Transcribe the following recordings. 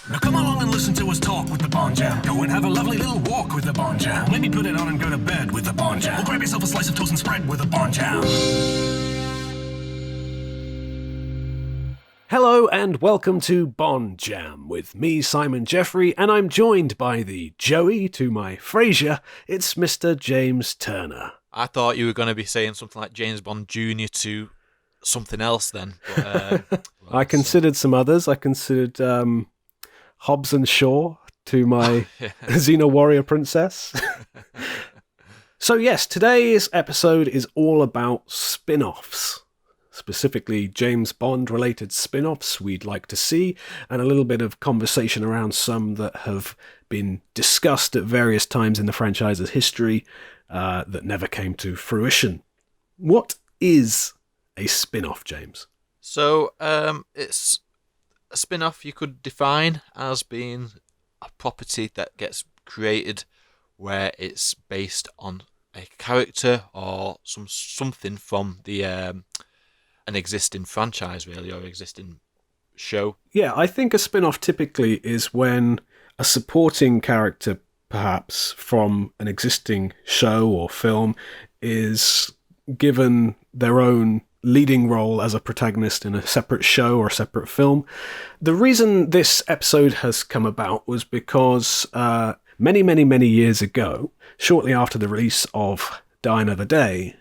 Now come along and listen to us talk with the Bon Jam. Go and have a lovely little walk with the Bon Jam. Maybe put it on and go to bed with the Bon Jam. Or grab yourself a slice of toast and spread with the Bon Jam. Hello and welcome to Bon Jam with me, Simon Jeffrey, and I'm joined by the Joey to my Frasier. It's Mr. James Turner. I thought you were going to be saying something like James Bond Jr. to something else then. But, I considered some others. I considered Hobbs and Shaw to my Xena Warrior Princess. So yes, today's episode is all about spin-offs. Specifically, James Bond-related spin-offs we'd like to see, and a little bit of conversation around some that have been discussed at various times in the franchise's history that never came to fruition. What is a spin-off, James? So, it's a spin-off you could define as being a property that gets created where it's based on a character or something from the an existing franchise, really, or existing show. Yeah, I think a spin-off typically is when a supporting character, perhaps, from an existing show or film is given their own leading role as a protagonist in a separate show or a separate film. The reason this episode has come about was because many years ago, shortly after the release of Die Another Day,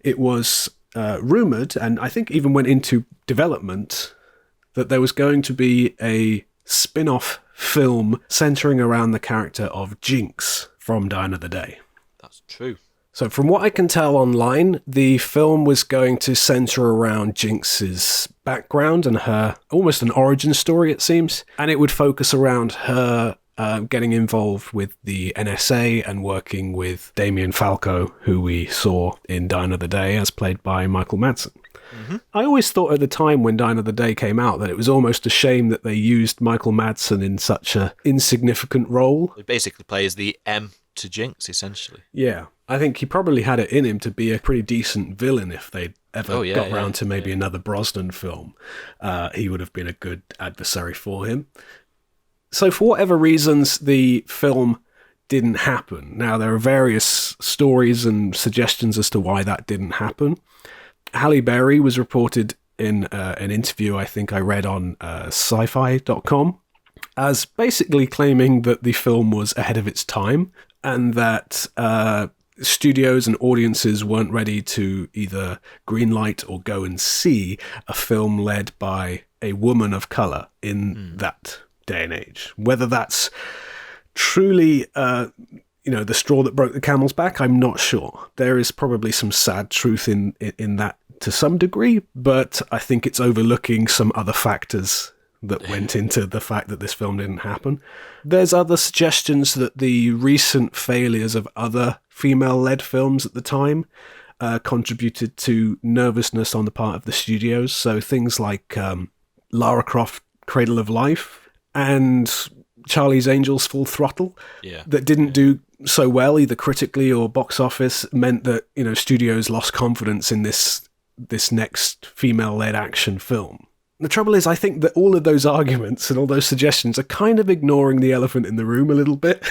it was rumoured, and I think even went into development, that there was going to be a spin-off film centering around the character of Jinx from Die Another Day. That's true. So from what I can tell online, the film was going to center around Jinx's background and her, almost an origin story it seems, and it would focus around her getting involved with the NSA and working with Damien Falco, who we saw in Die Another Day, as played by Michael Madsen. Mm-hmm. I always thought at the time when Die Another Day came out that it was almost a shame that they used Michael Madsen in such an insignificant role. He basically plays the M to Jinx, essentially. Yeah. I think he probably had it in him to be a pretty decent villain if they'd ever got round to maybe another Brosnan film. He would have been a good adversary for him. So for whatever reasons, the film didn't happen. Now, there are various stories and suggestions as to why that didn't happen. Halle Berry was reported in an interview I think I read on sci-fi.com as basically claiming that the film was ahead of its time and that studios and audiences weren't ready to either greenlight or go and see a film led by a woman of colour in that day and age. Whether that's truly the straw that broke the camel's back, I'm not sure. There is probably some sad truth in that to some degree, but I think it's overlooking some other factors that went into the fact that this film didn't happen. There's other suggestions that the recent failures of other female-led films at the time contributed to nervousness on the part of the studios. So things like Lara Croft, Cradle of Life, and Charlie's Angels Full Throttle that didn't do so well either critically or box office, meant that studios lost confidence in this next female-led action film. The trouble is, I think that all of those arguments and all those suggestions are kind of ignoring the elephant in the room a little bit.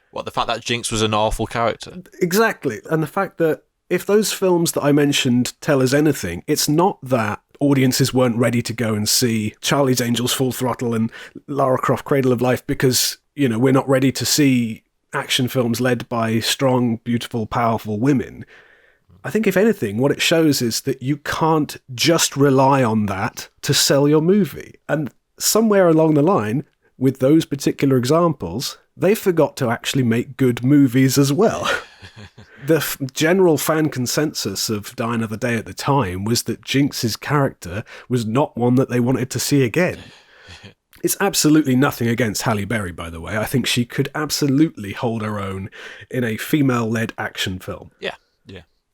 What, the fact that Jinx was an awful character? Exactly. And the fact that if those films that I mentioned tell us anything, it's not that audiences weren't ready to go and see Charlie's Angels Full Throttle and Lara Croft Cradle of Life because, we're not ready to see action films led by strong, beautiful, powerful women. I think, if anything, what it shows is that you can't just rely on that to sell your movie. And somewhere along the line, with those particular examples, they forgot to actually make good movies as well. The general fan consensus of Die Another Day at the time was that Jinx's character was not one that they wanted to see again. It's absolutely nothing against Halle Berry, by the way. I think she could absolutely hold her own in a female-led action film. Yeah.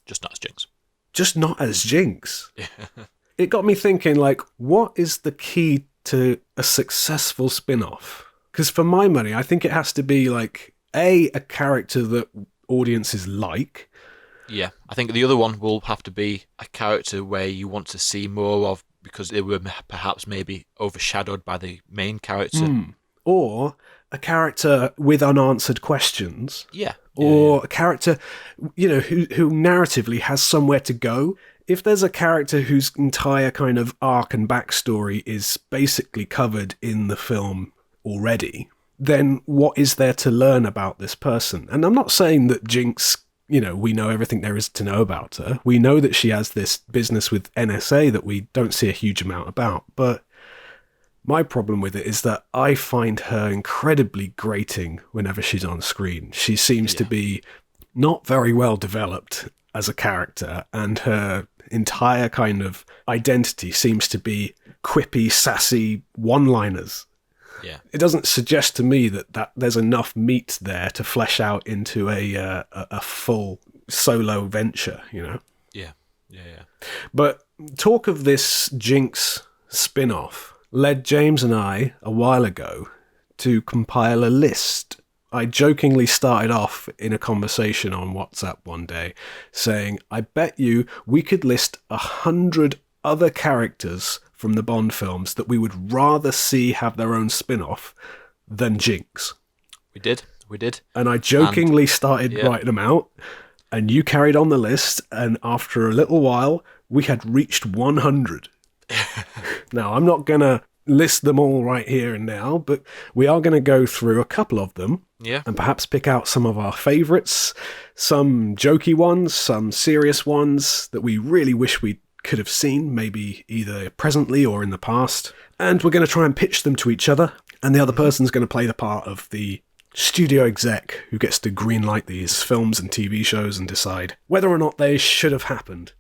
Just not as Jinx. Just not as Jinx. It got me thinking, what is the key to a successful spin-off? Because for my money, I think it has to be, a character that audiences like. Yeah, I think the other one will have to be a character where you want to see more of because they were perhaps maybe overshadowed by the main character. Or a character with unanswered questions. Yeah. Or a character, who narratively has somewhere to go. If there's a character whose entire kind of arc and backstory is basically covered in the film already, then what is there to learn about this person? And I'm not saying that Jinx, we know everything there is to know about her. We know that she has this business with NSA that we don't see a huge amount about. But my problem with it is that I find her incredibly grating whenever she's on screen. She seems to be not very well developed as a character, and her entire kind of identity seems to be quippy, sassy one-liners. Yeah. It doesn't suggest to me that there's enough meat there to flesh out into a full solo venture, Yeah. But talk of this Jinx spin-off led James and I, a while ago, to compile a list. I jokingly started off in a conversation on WhatsApp one day saying, I bet you we could list 100 other characters from the Bond films that we would rather see have their own spin-off than Jinx. We did. And I jokingly started writing them out, and you carried on the list, and after a little while, we had reached 100. Now, I'm not going to list them all right here and now, but we are going to go through a couple of them. Yeah. And perhaps pick out some of our favourites, some jokey ones, some serious ones that we really wish we could have seen, maybe either presently or in the past. And we're going to try and pitch them to each other, and the other person's going to play the part of the studio exec who gets to greenlight these films and TV shows and decide whether or not they should have happened.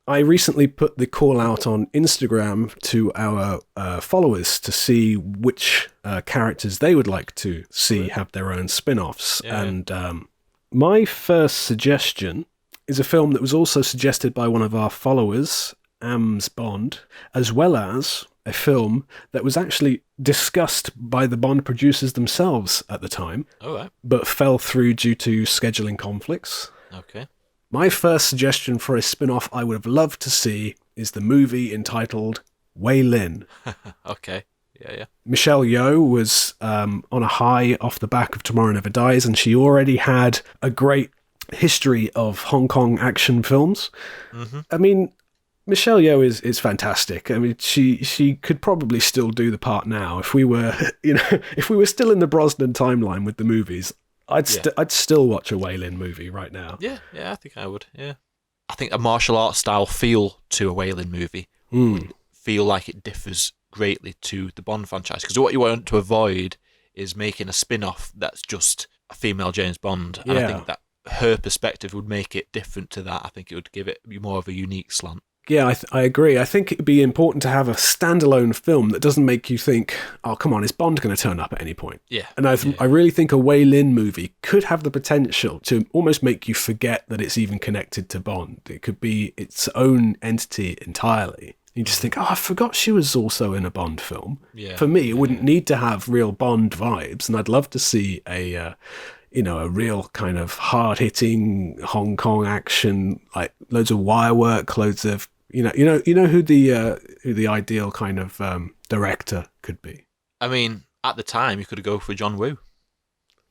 I recently put the call out on Instagram to our followers to see which characters they would like to see have their own spin-offs. Yeah. And my first suggestion is a film that was also suggested by one of our followers, Ams Bond, as well as a film that was actually discussed by the Bond producers themselves at the time, but fell through due to scheduling conflicts. Okay. My first suggestion for a spin-off I would have loved to see is the movie entitled Wei Lin. Okay. Yeah. Michelle Yeoh was on a high off the back of Tomorrow Never Dies, and she already had a great history of Hong Kong action films. Mm-hmm. I mean, Michelle Yeoh is fantastic. I mean, she could probably still do the part now if we were, if we were still in the Brosnan timeline with the movies. I'd still watch a Wei Lin movie right now. Yeah, I think I would. Yeah, I think a martial arts style feel to a Wei Lin movie would feel like it differs greatly to the Bond franchise. Because what you want to avoid is making a spin-off that's just a female James Bond. And I think that her perspective would make it different to that. I think it would give it more of a unique slant. Yeah, I agree. I think it'd be important to have a standalone film that doesn't make you think, oh, come on, is Bond going to turn up at any point? Yeah. And I really think a Wei Lin movie could have the potential to almost make you forget that it's even connected to Bond. It could be its own entity entirely. You just think, oh, I forgot she was also in a Bond film. Yeah. For me, it wouldn't need to have real Bond vibes, and I'd love to see a real kind of hard-hitting Hong Kong action, like loads of wire work, loads of you know who the ideal kind of director could be. I mean, at the time, you could go for John Woo.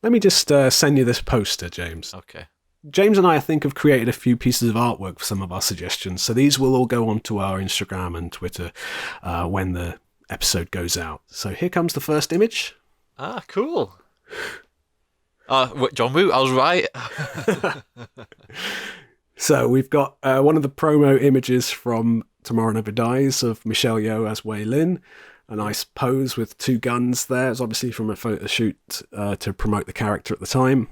Let me just send you this poster, James. Okay. James and I think, have created a few pieces of artwork for some of our suggestions, so these will all go onto our Instagram and Twitter when the episode goes out. So here comes the first image. Ah, cool. John Woo, I was right. So we've got one of the promo images from Tomorrow Never Dies of Michelle Yeoh as Wei Lin. A nice pose with two guns there. It's obviously from a photo shoot to promote the character at the time.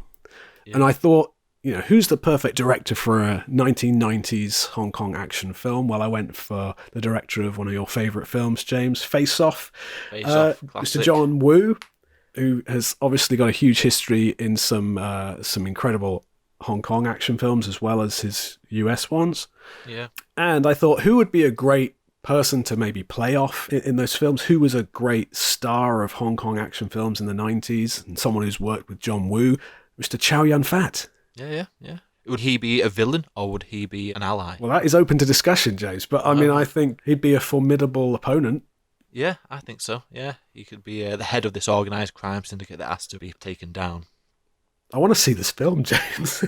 Yeah. And I thought, who's the perfect director for a 1990s Hong Kong action film? Well, I went for the director of one of your favourite films, James, Face Off. Mr. John Woo, who has obviously got a huge history in some incredible Hong Kong action films as well as his US ones. Yeah. And I thought, who would be a great person to maybe play off in those films? Who was a great star of Hong Kong action films in the 90s and someone who's worked with John Woo? Mr. Chow Yun-fat. Yeah. Would he be a villain or would he be an ally? Well, that is open to discussion, James. But I mean, I think he'd be a formidable opponent. Yeah, I think so. Yeah, he could be the head of this organised crime syndicate that has to be taken down. I want to see this film, James.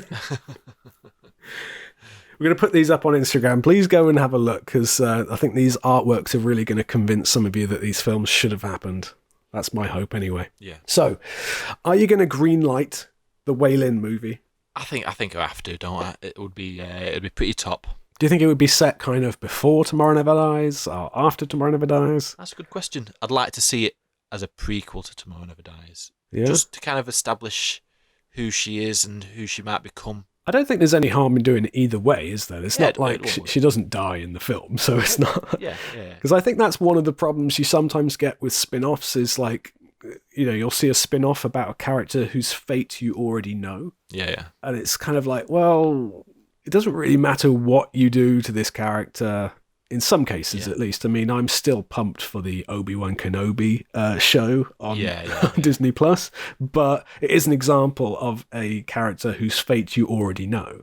We're going to put these up on Instagram. Please go and have a look, because I think these artworks are really going to convince some of you that these films should have happened. That's my hope, anyway. Yeah. So, are you going to greenlight the Wei Lin movie? I think I have to, don't I? It'd be pretty top. Do you think it would be set kind of before Tomorrow Never Dies or after Tomorrow Never Dies? That's a good question. I'd like to see it as a prequel to Tomorrow Never Dies. Yeah. Just to kind of establish who she is and who she might become. I don't think there's any harm in doing it either way, is there? It's not like she doesn't die in the film, so it's not... Yeah. Because I think that's one of the problems you sometimes get with spin-offs is like, you'll see a spin-off about a character whose fate you already know. Yeah. And it's kind of like, well... It doesn't really matter what you do to this character, in some cases at least. I mean, I'm still pumped for the Obi-Wan Kenobi show on Disney+, but it is an example of a character whose fate you already know.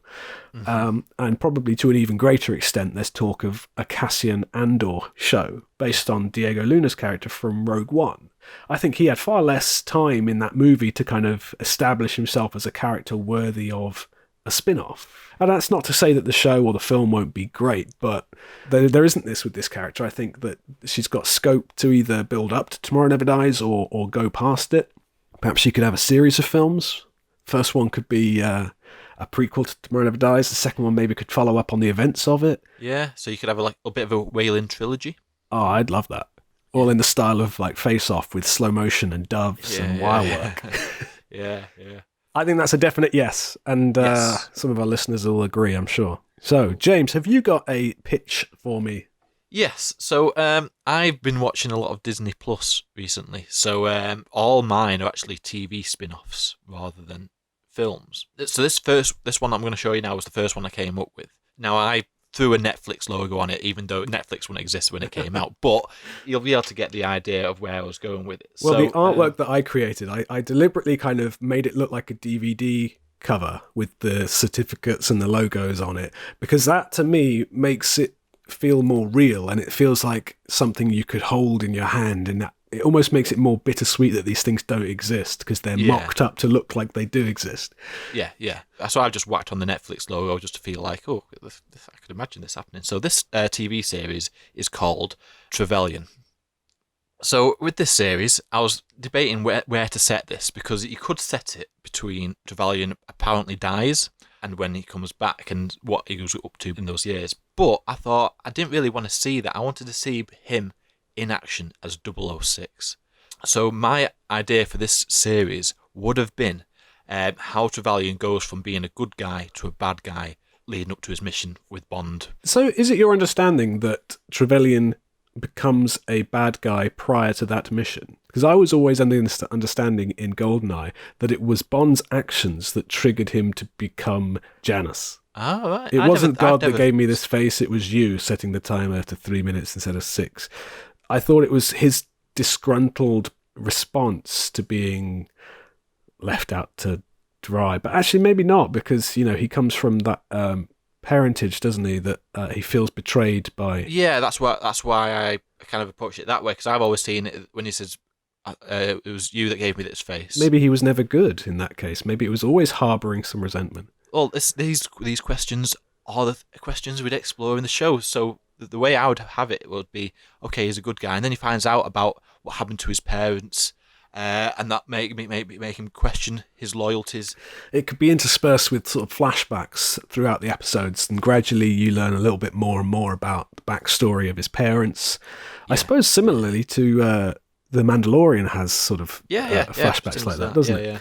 Mm-hmm. And probably to an even greater extent, there's talk of a Cassian Andor show based on Diego Luna's character from Rogue One. I think he had far less time in that movie to kind of establish himself as a character worthy of a spin-off. And that's not to say that the show or the film won't be great, but there isn't this with this character. I think that she's got scope to either build up to Tomorrow Never Dies or go past it. Perhaps she could have a series of films. First one could be a prequel to Tomorrow Never Dies. The second one maybe could follow up on the events of it. Yeah, so you could have a bit of a Wei Lin trilogy. Oh, I'd love that. All in the style of like Face Off with slow motion and doves and wire work. Yeah. I think that's a definite yes, and some of our listeners will agree, I'm sure. So, James, have you got a pitch for me? Yes, so I've been watching a lot of Disney Plus recently, so all mine are actually TV spin-offs rather than films. So this one I'm going to show you now was the first one I came up with. Now, I threw a Netflix logo on it, even though Netflix wouldn't exist when it came out, but you'll be able to get the idea of where I was going with it. Well, the artwork that I created, I deliberately kind of made it look like a DVD cover with the certificates and the logos on it, because that, to me, makes it feel more real, and it feels like something you could hold in your hand, and that it almost makes it more bittersweet that these things don't exist because they're mocked up to look like they do exist. Yeah. So I just whacked on the Netflix logo just to feel like, I could imagine this happening. So this TV series is called Trevellion. So with this series, I was debating where to set this, because you could set it between Trevellion apparently dies and when he comes back and what he goes up to in those years. But I thought I didn't really want to see that. I wanted to see him in action as 006. So my idea for this series would have been how Trevellion goes from being a good guy to a bad guy leading up to his mission with Bond. So is it your understanding that Trevellion becomes a bad guy prior to that mission? Because I was always under the understanding in Goldeneye that it was Bond's actions that triggered him to become Janus. Oh, right. It wasn't God that gave me this face, it was you setting the timer to 3 minutes instead of 6. I thought it was his disgruntled response to being left out to dry, but actually maybe not, because he comes from that parentage, doesn't he? That he feels betrayed by. Yeah, that's why I kind of approach it that way, because I've always seen it when he says, "It was you that gave me this face." Maybe he was never good in that case. Maybe it was always harbouring some resentment. Well, these questions are the questions we'd explore in the show. So the way I would have it would be, okay, he's a good guy, and then he finds out about what happened to his parents, and that make him question his loyalties. It could be interspersed with sort of flashbacks throughout the episodes, and gradually you learn a little bit more and more about the backstory of his parents. Yeah. I suppose similarly to The Mandalorian has sort of flashbacks like that, doesn't it? Yeah.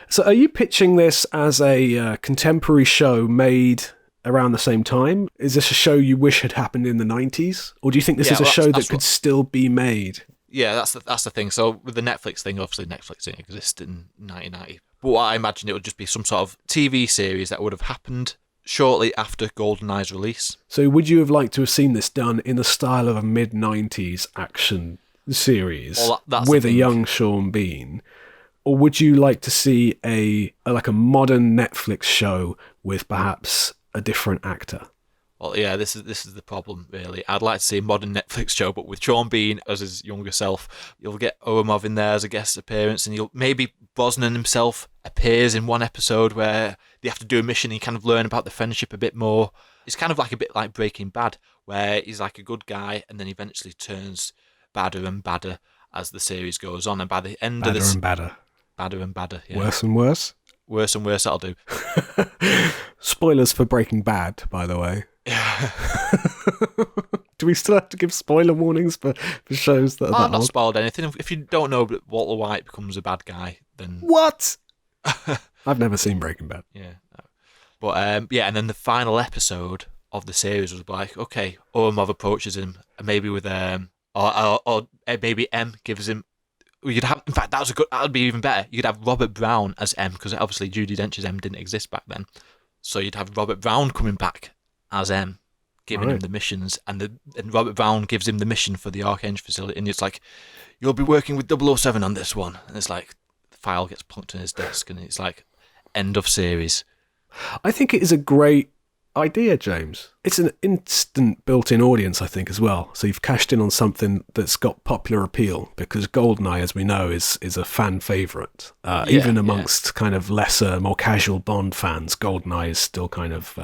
So are you pitching this as a contemporary show made around the same time? Is this a show you wish had happened in the 90s? Or do you think this is a show that could still be made? Yeah, that's the thing. So with the Netflix thing, obviously Netflix didn't exist in 1990. But I imagine it would just be some sort of TV series that would have happened shortly after Goldeneye's release. So would you have liked to have seen this done in the style of a mid-90s action series with a young Sean Bean? Or would you like to see a modern Netflix show with perhaps a different actor. Well, yeah, this is the problem, really. I'd like to see a modern Netflix show, but with Sean Bean as his younger self, you'll get Oromov in there as a guest appearance, and maybe Brosnan himself appears in one episode where they have to do a mission and you kind of learn about the friendship a bit more. It's kind of like a bit like Breaking Bad, where he's like a good guy and then eventually turns badder and badder as the series goes on, and by the end of this... Badder and badder, yeah. Worse and worse? Worse and worse, that'll do. Spoilers for Breaking Bad, by the way. Do we still have to give spoiler warnings for shows that are I've not spoiled anything. If you don't know that Walter White becomes a bad guy, then... What? I've never seen Breaking Bad. Yeah. But, and then the final episode of the series was like, okay, Oromov approaches him, maybe with... or maybe M gives him... You could have, in fact, that would be even better. You could have Robert Brown as M, because obviously Judi Dench's M didn't exist back then. So you'd have Robert Brown coming back as M, giving him the missions, and Robert Brown gives him the mission for the Archangel facility, and it's like, you'll be working with 007 on this one. And it's like, the file gets plunked on his desk, and it's like, end of series. I think it is a great idea, James. It's an instant built-in audience, I think, as well. So you've cashed in on something that's got popular appeal, because Goldeneye, as we know, is a fan favourite. Even amongst kind of lesser, more casual Bond fans, Goldeneye is still kind of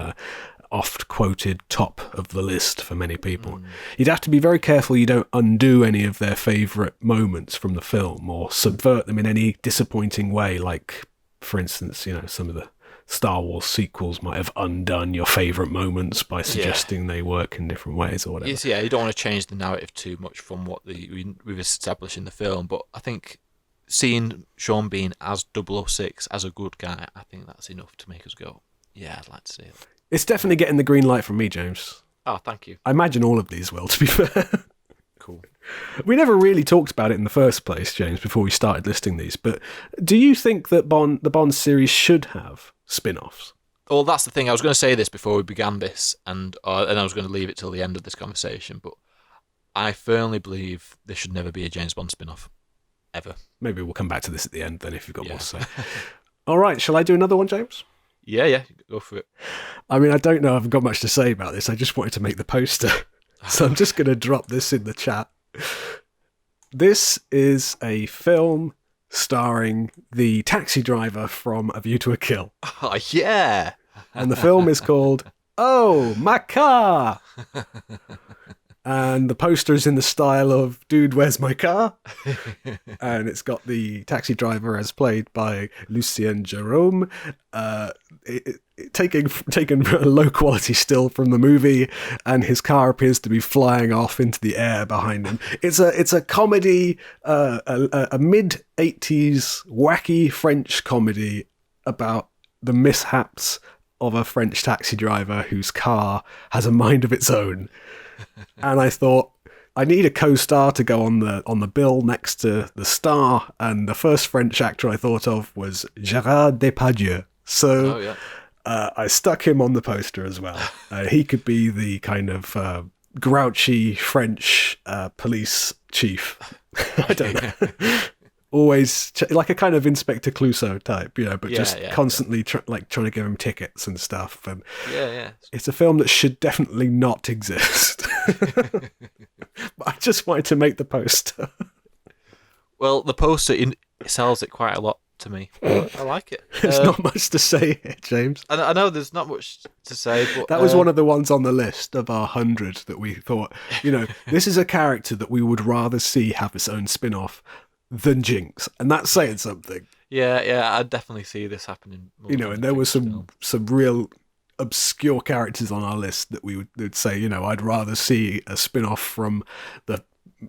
oft-quoted top of the list for many people. You'd have to be very careful you don't undo any of their favourite moments from the film or subvert them in any disappointing way, like, for instance, some of the Star Wars sequels might have undone your favourite moments by suggesting they work in different ways or whatever. Yeah, you don't want to change the narrative too much from what we've established in the film, but I think seeing Sean Bean as 006, as a good guy, I think that's enough to make us go, yeah, I'd like to see it. It's definitely getting the green light from me, James. Oh, thank you. I imagine all of these will, to be fair. Cool. We never really talked about it in the first place, James, before we started listing these, but do you think that the Bond series should have spin-offs? Well, that's the thing. I was going to say this before we began this, and I was going to leave it till the end of this conversation, but I firmly believe there should never be a James Bond spin-off. Ever. Maybe we'll come back to this at the end then if you've got more to say. All right, shall I do another one, James? Yeah, go for it. I mean, I don't know if I've got much to say about this. I just wanted to make the poster. So I'm just going to drop this in the chat. This is a film starring the taxi driver from A View to a Kill. Oh, yeah! And the film is called Oh, My Car! And the poster is in the style of Dude, Where's My Car? And it's got the taxi driver as played by Lucien Jerome, taken a low quality still from the movie, and his car appears to be flying off into the air behind him. It's a comedy, a mid-80s wacky French comedy about the mishaps of a French taxi driver whose car has a mind of its own. And I thought, I need a co-star to go on the bill next to the star, and the first French actor I thought of was Gérard Depardieu. So I stuck him on the poster as well. He could be the kind of grouchy French police chief. I don't know. Always like a kind of Inspector Clouseau type, but constantly trying to give him tickets and stuff. And it's a film that should definitely not exist. But I just wanted to make the poster. Well, the poster sells it quite a lot to me. I like it. There's not much to say here, James. I know there's not much to say, but that was one of the ones on the list of our 100 that we thought, this is a character that we would rather see have its own spin-off than Jinx, and that's saying something. Yeah, I definitely see this happening. And there were some real obscure characters on our list that we would say, I'd rather see a spin-off from the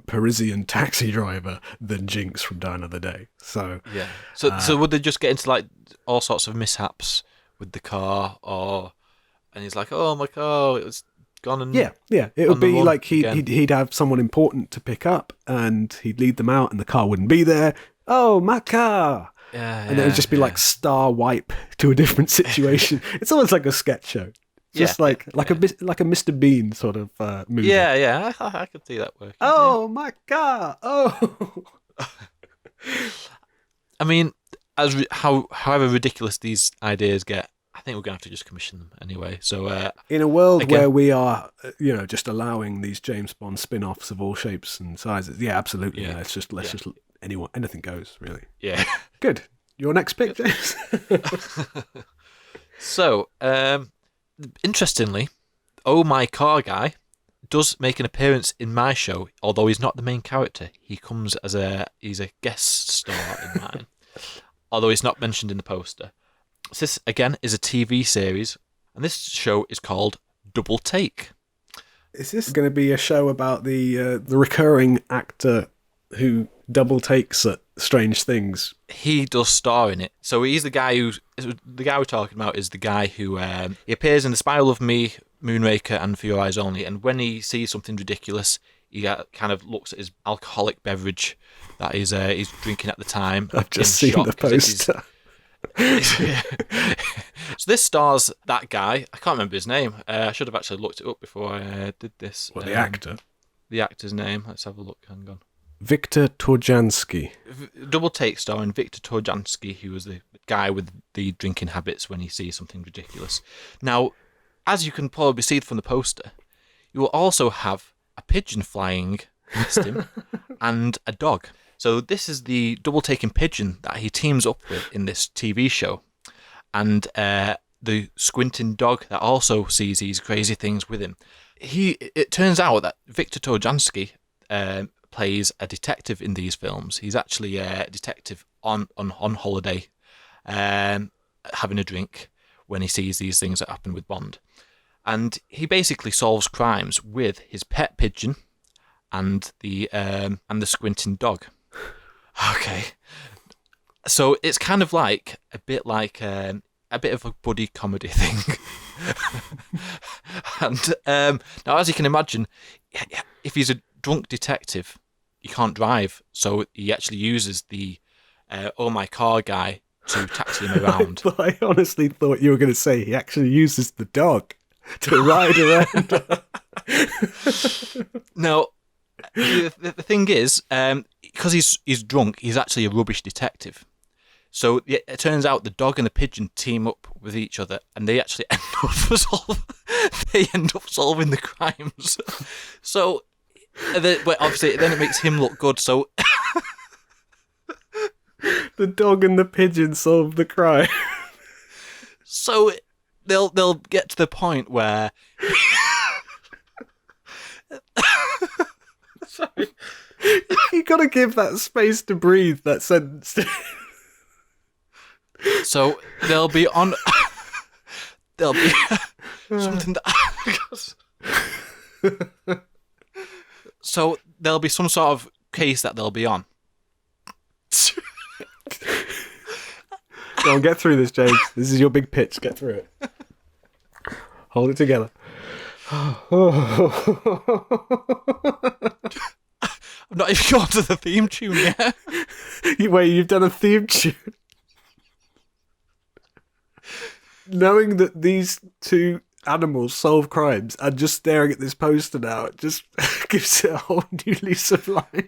Parisian taxi driver than Jinx from Die Another Day. So yeah. So would they just get into like all sorts of mishaps with the car, and he's like, oh my car, it was gone and it would be like he'd have someone important to pick up and he'd lead them out and the car wouldn't be there. Oh, my car. And it would just be like star wipe to a different situation. It's almost like a sketch show. Just like a Mr. Bean sort of movie. Yeah, I could see that working. Oh, my car. Oh. I mean, however ridiculous these ideas get, I I think we're going to have to just commission them anyway. So in a world where we are, just allowing these James Bond spin-offs of all shapes and sizes, yeah, absolutely. Yeah. Let's just anything goes, really. Yeah. Good. Your next pick, James. So, interestingly, Oh My Car Guy does make an appearance in my show, although he's not the main character. He comes as he's a guest star in mine, although he's not mentioned in the poster. So this, again, is a TV series, and this show is called Double Take. Is this going to be a show about the recurring actor who double takes at strange things? He does star in it. So he's the guy we're talking about is the guy who he appears in The Spy Who Loved Me, Moonraker, and For Your Eyes Only. And when he sees something ridiculous, he kind of looks at his alcoholic beverage that he's drinking at the time. I've just seen the poster. So this stars that guy. I can't remember his name. I should have actually looked it up before I did this. Well, the actor. The actor's name. Let's have a look. Hang on. Victor Torjansky. Double Take starring Victor Torjansky, who was the guy with the drinking habits when he sees something ridiculous. Now, as you can probably see from the poster, you will also have a pigeon flying past him and a dog. So this is the double-taking pigeon that he teams up with in this TV show. And the squinting dog that also sees these crazy things with him. It turns out that Victor Torjansky plays a detective in these films. He's actually a detective on holiday, having a drink when he sees these things that happen with Bond. And he basically solves crimes with his pet pigeon and the squinting dog. Okay, so it's kind of like a bit of a buddy comedy thing. And now, as you can imagine, if he's a drunk detective, he can't drive, so he actually uses the Oh My Car Guy to taxi him around. I honestly thought you were going to say he actually uses the dog to ride around. No, the thing is, because he's drunk, he's actually a rubbish detective. So it turns out the dog and the pigeon team up with each other, and they actually end up solving the crimes. So, but obviously, then it makes him look good. So the dog and the pigeon solve the crime. So they'll get to the point where. Sorry. You gotta give that space to breathe, that sentence. So they'll be on. There'll be something that. So there'll be some sort of case that they'll be on. Go on, get through this, James. This is your big pitch. Get through it. Hold it together. I've not even got to the theme tune yet. Wait, you've done a theme tune? Knowing that these two animals solve crimes and just staring at this poster now, it just gives it a whole new lease of life.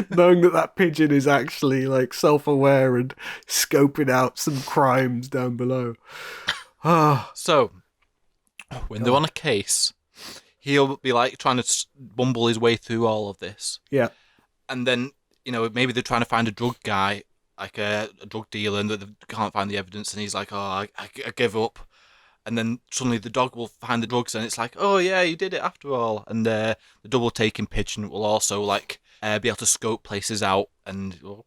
Knowing that pigeon is actually like self-aware and scoping out some crimes down below. So, when they're on a case, he'll be like trying to bumble his way through all of this. Yeah. And then, maybe they're trying to find a drug guy, like a drug dealer, and they can't find the evidence, and he's like, I give up. And then suddenly the dog will find the drugs, and it's like, oh yeah, you did it after all. And the double-taking pigeon will also like be able to scope places out and to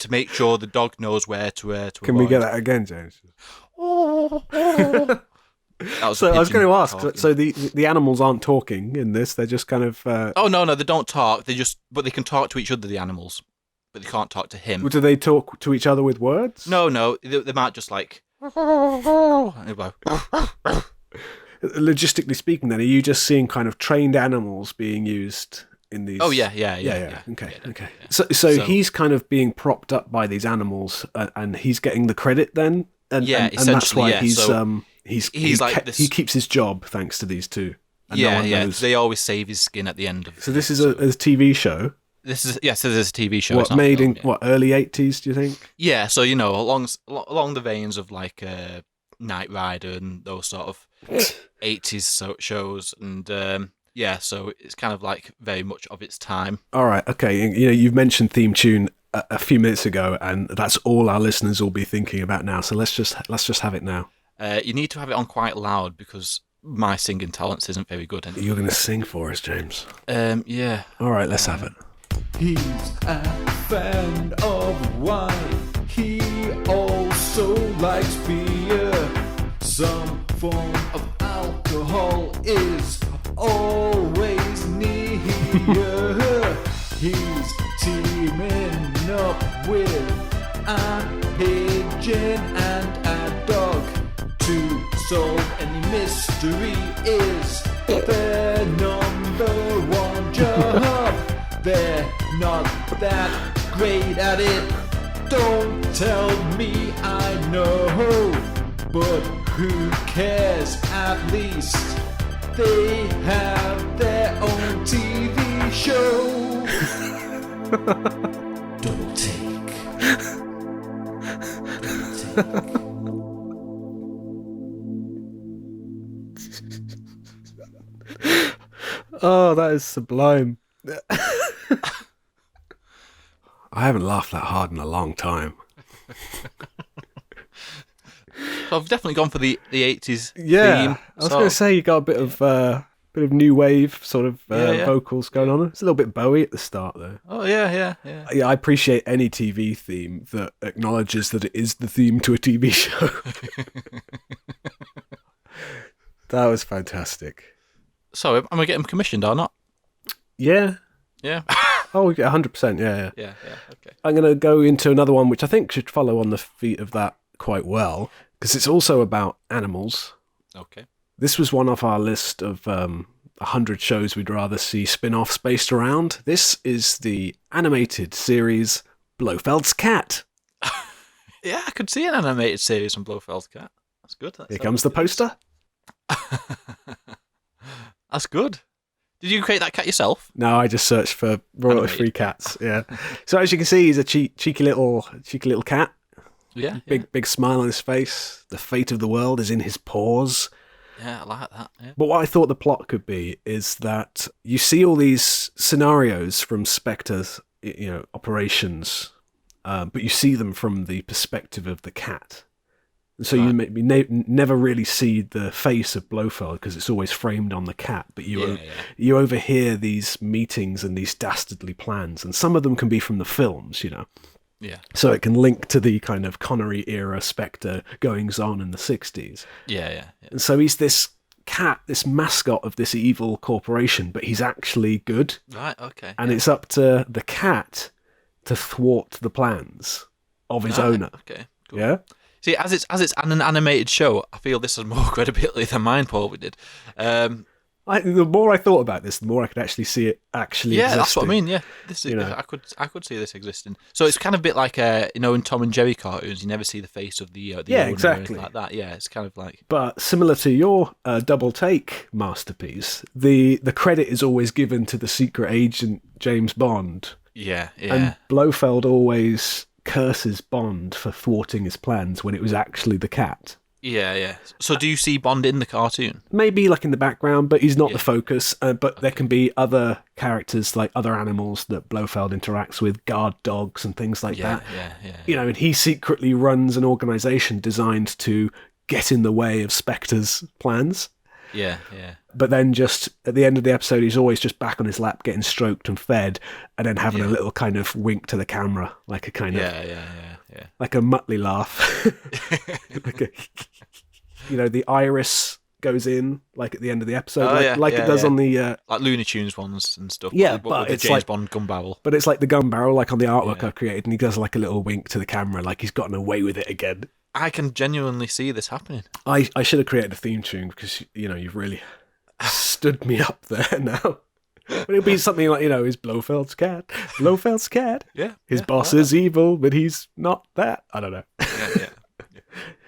make sure the dog knows where to Can avoid. We get that again, James? So I was going to ask. Talking. So the animals aren't talking in this; they're just kind of. Oh no, they don't talk. But they can talk to each other. The animals, but they can't talk to him. Do they talk to each other with words? No, they might just like. Logistically speaking, then, are you just seeing kind of trained animals being used in these? Oh yeah. Okay. So he's kind of being propped up by these animals, and he's getting the credit then. And that's why he's like this. He keeps his job thanks to these two. And no one knows. They always save his skin at the end of. So this is a TV show. This is so there's a TV show. What, made in early 80s, do you think? Yeah, so along the veins of like Knight Rider and those sort of 80s shows, and so it's kind of like very much of its time. All right, okay. You've mentioned theme tune a few minutes ago, and that's all our listeners will be thinking about now. So let's just have it now. You need to have it on quite loud because my singing talents isn't very good. You're going to sing for us, James. Yeah. All right, let's have it. He's a fan of wine. He also likes beer. Some form of alcohol is always near. He's teaming up with a pigeon and a dog to solve any mystery is their number one job. They're not that great at it. Don't tell me I know, but who cares? At least they have their own TV show. Double take. Oh, that is sublime. I haven't laughed that hard in a long time. So I've definitely gone for the 80s Yeah, theme. I was going to say you got a bit of new wave sort of vocals going on. It's a little bit Bowie at the start though. Oh yeah. Yeah, I appreciate any TV theme that acknowledges that it is the theme to a TV show. That was fantastic. So am I getting commissioned or not? Yeah. Yeah. Oh, 100%. Yeah. Yeah. Okay. I'm going to go into another one which I think should follow on the feet of that quite well, because it's also about animals. Okay. This was one off our list of 100 shows we'd rather see spin-offs based around. This is the animated series Blofeld's Cat. Yeah, I could see an animated series from Blofeld's Cat. That's good. Here comes the poster. That's good. Did you create that cat yourself? No, I just searched for royalty-free cats. Yeah. So as you can see, he's a cheeky little cat. Yeah. Big smile on his face. The fate of the world is in his paws. Yeah, I like that. Yeah. But what I thought the plot could be is that you see all these scenarios from Spectre's, operations, but you see them from the perspective of the cat. And so you maybe never really see the face of Blofeld because it's always framed on the cat, but you overhear these meetings and these dastardly plans, and some of them can be from the films, Yeah. So it can link to the kind of Connery era Spectre goings on in the 60s. Yeah. And so he's this cat, this mascot of this evil corporation, but he's actually good. Right, okay. And it's up to the cat to thwart the plans of his owner. Okay, cool. Yeah? See, as it's an animated show, I feel this has more credibility than mine probably did. The more I thought about this, the more I could actually see it actually existing. That's what I mean, yeah. This is, I could see this existing. So it's kind of a bit like, in Tom and Jerry cartoons, you never see the face of the owner exactly. or anything like that. Yeah, it's kind of like... But similar to your double take masterpiece, the credit is always given to the secret agent James Bond. Yeah. And Blofeld always curses Bond for thwarting his plans when it was actually the cat. Yeah. So do you see Bond in the cartoon? Maybe like in the background, but he's not the focus. But there can be other characters, like other animals that Blofeld interacts with, guard dogs and things like that. Yeah. And he secretly runs an organisation designed to get in the way of Spectre's plans. Yeah. But then just at the end of the episode, he's always just back on his lap getting stroked and fed, and then having a little kind of wink to the camera, like a kind of... Yeah. Like a Muttley laugh. The iris goes in, like at the end of the episode, it does on the... like Looney Tunes ones and stuff. Yeah, but it's James Bond gun barrel. But it's like the gun barrel, like on the artwork I created, and he does like a little wink to the camera, like he's gotten away with it again. I can genuinely see this happening. I should have created a theme tune because, you've really stood me up there now. But it'll be something like, is Blofeld's cat. Blofeld's cat. Yeah. His boss is evil, but he's not that. I don't know. Yeah.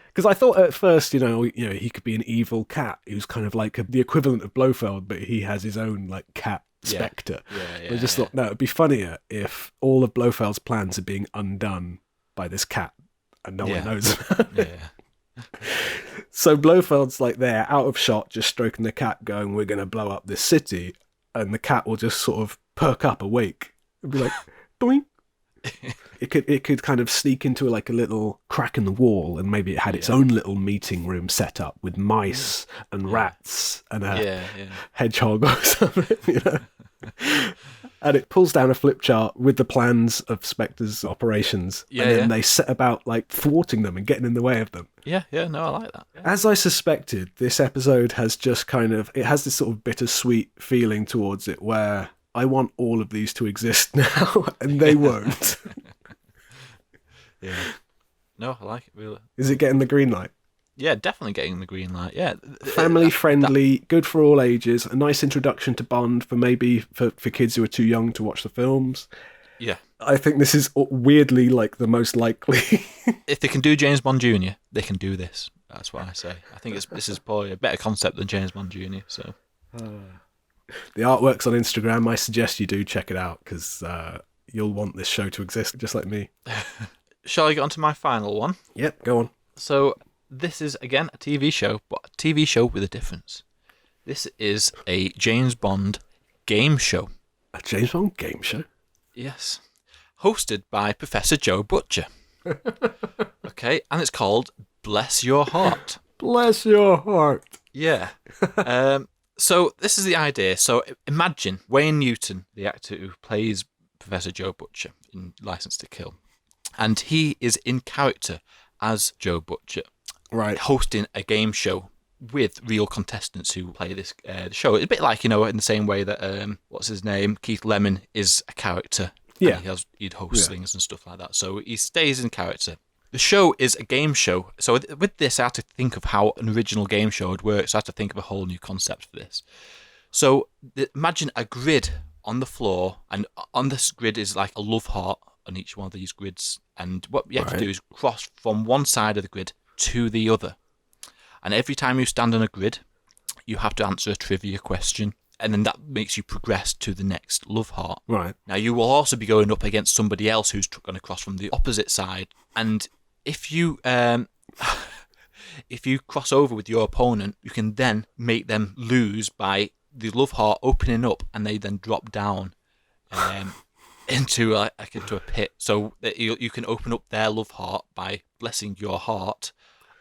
Because I thought at first, he could be an evil cat who's kind of like the equivalent of Blofeld, but he has his own like cat spectre. Yeah, I just thought, no, it'd be funnier if all of Blofeld's plans are being undone by this cat and no one knows about it. Yeah. So Blofeld's like there, out of shot, just stroking the cat, going, "We're going to blow up this city." And the cat will just sort of perk up awake and be like, doink. It could kind of sneak into like a little crack in the wall, and maybe it had its own little meeting room set up with mice and rats and a hedgehog or something, you know. And it pulls down a flip chart with the plans of Spectre's operations, and then they set about like thwarting them and getting in the way of them. Yeah, no, I like that. Yeah. As I suspected, this episode has just it has this sort of bittersweet feeling towards it where I want all of these to exist now, and they won't. Yeah. No, I like it, really. Is it getting the green light? Yeah, definitely getting the green light. Yeah. Family friendly, good for all ages, a nice introduction to Bond for kids who are too young to watch the films. Yeah. I think this is weirdly like the most likely. If they can do James Bond Jr., they can do this. That's what I say. I think this is probably a better concept than James Bond Jr., so... The artwork's on Instagram. I suggest you do check it out, because you'll want this show to exist, just like me. Shall I get on to my final one? Yep, go on. So, this is, again, a TV show, but a TV show with a difference. This is a James Bond game show. A James Bond game show? Yes. Hosted by Professor Joe Butcher. Okay, and it's called Bless Your Heart. Bless your heart. Yeah. So this is the idea. So imagine Wayne Newton, the actor who plays Professor Joe Butcher in License to Kill, and he is in character as Joe Butcher, right, hosting a game show with real contestants who play this show. It's a bit like, in the same way that what's his name, Keith Lemon is a character. Yeah, he'd host things and stuff like that. So he stays in character. The show is a game show. So with this, I had to think of how an original game show would work. So I had to think of a whole new concept for this. So imagine a grid on the floor, and on this grid is like a love heart on each one of these grids. And what you have to do is cross from one side of the grid to the other. And every time you stand on a grid, you have to answer a trivia question. And then that makes you progress to the next love heart. Right. Now, you will also be going up against somebody else who's going to cross from the opposite side. And if you cross over with your opponent, you can then make them lose by the love heart opening up, and they then drop down into a pit. So that you can open up their love heart by blessing your heart,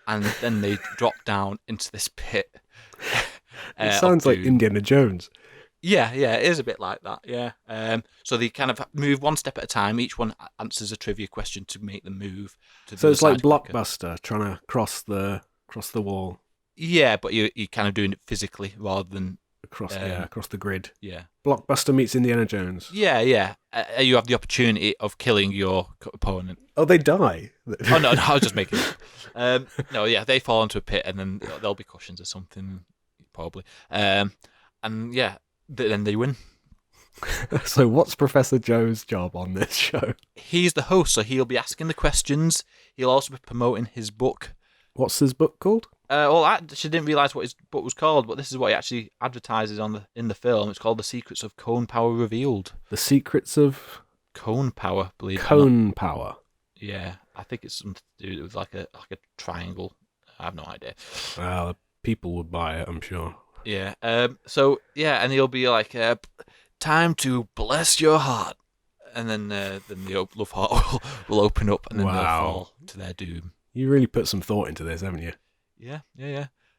and then they drop down into this pit. It sounds like Indiana Jones. Yeah, it is a bit like that, yeah. So they kind of move one step at a time. Each one answers a trivia question to make them move. So it's like Blockbuster, trying to cross the wall. Yeah, but you're kind of doing it physically rather than... across the grid. Yeah. Blockbuster meets Indiana Jones. Yeah. You have the opportunity of killing your opponent. Oh, they die? Oh, no, I was just making it. No, yeah, they fall into a pit, and then there'll be cushions or something, probably. And yeah, then they win. So what's Professor Joe's job on this show? He's the host, so he'll be asking the questions. He'll also be promoting his book. What's his book called? Well, I actually didn't realise what his book was called, but this is what he actually advertises in the film. It's called The Secrets of Cone Power Revealed. The Secrets of... Cone Power, believe it or not. Cone Power. Yeah, I think it's something to do with like a triangle. I have no idea. Well, people would buy it, I'm sure. Yeah. So yeah, and he'll be like, "Time to bless your heart," and then the love heart will open up, and then they'll fall to their doom. You really put some thought into this, haven't you? Yeah.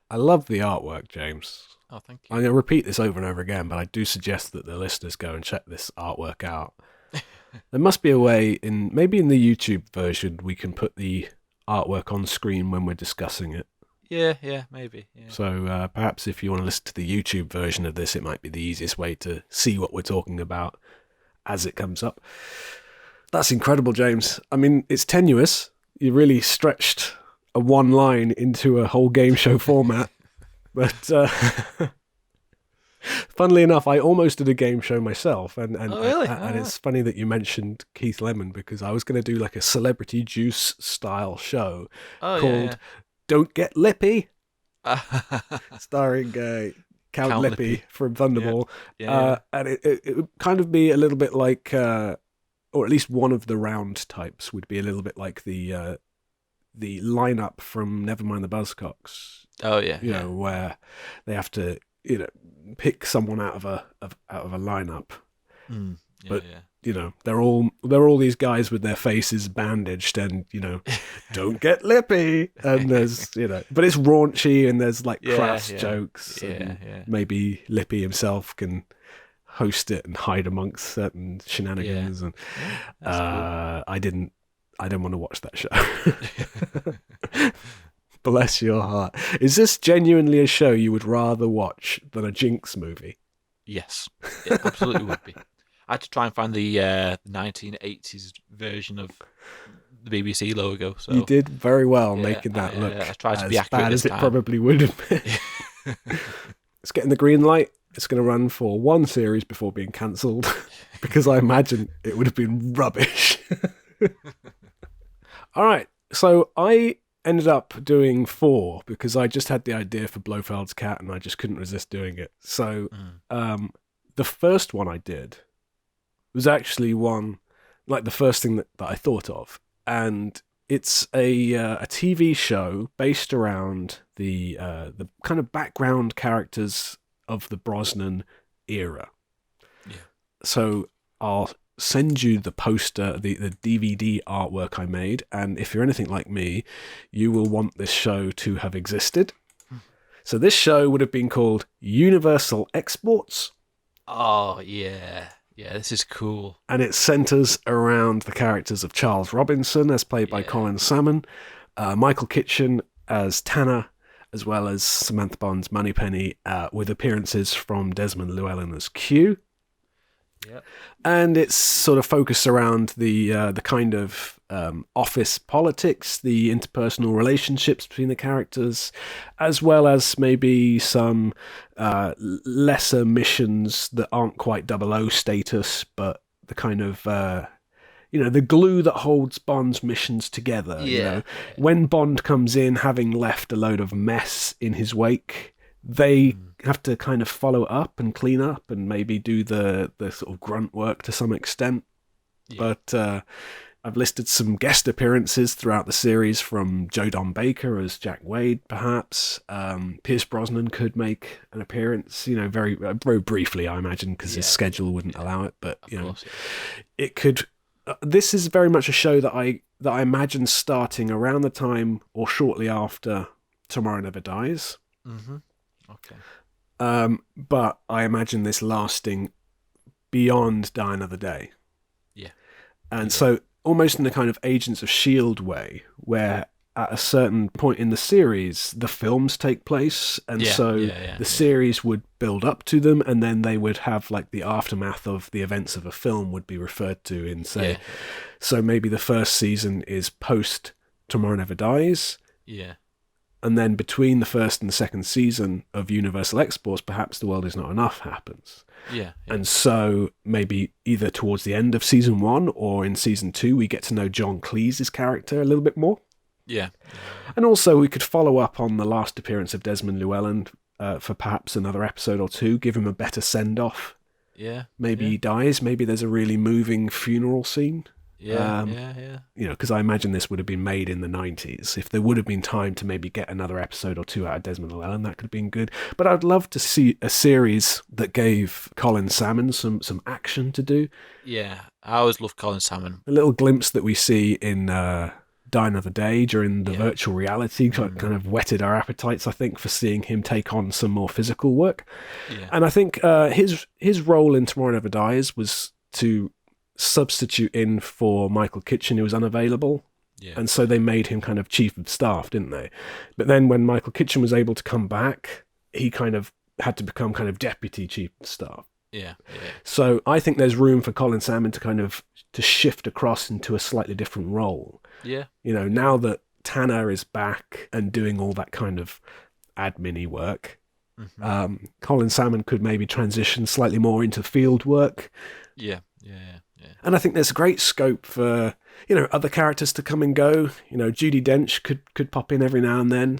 I love the artwork, James. Oh, thank you. I'm going to repeat this over and over again, but I do suggest that the listeners go and check this artwork out. There must be a way, maybe in the YouTube version, we can put the artwork on screen when we're discussing it. Yeah, maybe. Yeah. So perhaps if you want to listen to the YouTube version of this, it might be the easiest way to see what we're talking about as it comes up. That's incredible, James. I mean, it's tenuous. You really stretched a one line into a whole game show format. But funnily enough, I almost did a game show myself. And really? And it's funny that you mentioned Keith Lemon, because I was going to do like a Celebrity Juice style show called Don't Get Lippy, starring Count Lippy from Thunderball. Yeah. And it would kind of be a little bit like, or at least one of the round types would be a little bit like the lineup from Nevermind the Buzzcocks. Oh yeah. You know, where they have to, you know, pick someone out of a lineup. But you know, they're all these guys with their faces bandaged, and you know, don't get lippy. And there's, you know, but it's raunchy, and there's like crass jokes. Maybe Lippy himself can host it and hide amongst certain shenanigans. And cool. I didn't want to watch that show. Bless your heart. Is this genuinely a show you would rather watch than a Jinx movie? Yes, it absolutely would be. I had to try and find the 1980s version of the BBC logo. So you did very well making that look I tried to be accurate bad as this it time. probably would have been. It's getting the green light. It's going to run for one series before being cancelled, because I imagine it would have been rubbish. All right, so I ended up doing 4 because I just had the idea for Blofeld's Cat and I just couldn't resist doing it. So the first one I did was actually one, like the first thing that I thought of. And it's a TV show based around the kind of background characters of the Brosnan era. Yeah. So I'll send you the poster, the DVD artwork I made, and if you're anything like me, you will want this show to have existed. So this show would have been called Universal Exports. Oh, yeah. Yeah, this is cool. And it centres around the characters of Charles Robinson, as played by Colin Salmon, Michael Kitchen as Tanner, as well as Samantha Bond's Moneypenny, with appearances from Desmond Llewellyn as Q. Yep. And it's sort of focused around the kind of office politics, the interpersonal relationships between the characters, as well as maybe some lesser missions that aren't quite 00 status, but the kind of the glue that holds Bond's missions together. You know? When Bond comes in having left a load of mess in his wake, they have to kind of follow up and clean up and maybe do the sort of grunt work to some extent. But I've listed some guest appearances throughout the series from Joe Don Baker as Jack Wade, perhaps. Pierce Brosnan could make an appearance, very very briefly, I imagine, because his schedule wouldn't allow it. But it could. This is very much a show that I imagine starting around the time or shortly after Tomorrow Never Dies. Mm-hmm. Okay. But I imagine this lasting beyond Die Another Day. Yeah. And so almost in a kind of Agents of S.H.I.E.L.D. way, where at a certain point in the series, the films take place, and the series would build up to them, and then they would have like the aftermath of the events of a film would be referred to in, say, so maybe the first season is post Tomorrow Never Dies. Yeah. And then between the first and the second season of Universal Exports, perhaps The World Is Not Enough happens. Yeah. And so maybe either towards the end of season 1 or in season 2, we get to know John Cleese's character a little bit more. Yeah. And also we could follow up on the last appearance of Desmond Llewellyn for perhaps another episode or 2, give him a better send-off. Yeah. Maybe he dies. Maybe there's a really moving funeral scene. Yeah. Because I imagine this would have been made in the 90s. If there would have been time to maybe get another episode or 2 out of Desmond Llewellyn, that could have been good. But I'd love to see a series that gave Colin Salmon some action to do. Yeah, I always loved Colin Salmon. A little glimpse that we see in Die Another Day during the virtual reality kind of whetted our appetites, I think, for seeing him take on some more physical work. Yeah. And I think his role in Tomorrow Never Dies was to substitute in for Michael Kitchen, who was unavailable. Yeah. And so they made him kind of chief of staff, didn't they? But then when Michael Kitchen was able to come back, he kind of had to become kind of deputy chief of staff. Yeah. So I think there's room for Colin Salmon to shift across into a slightly different role. Yeah. Now that Tanner is back and doing all that kind of admin-y work, Colin Salmon could maybe transition slightly more into field work. Yeah. And I think there's great scope for, other characters to come and go. Judi Dench could pop in every now and then,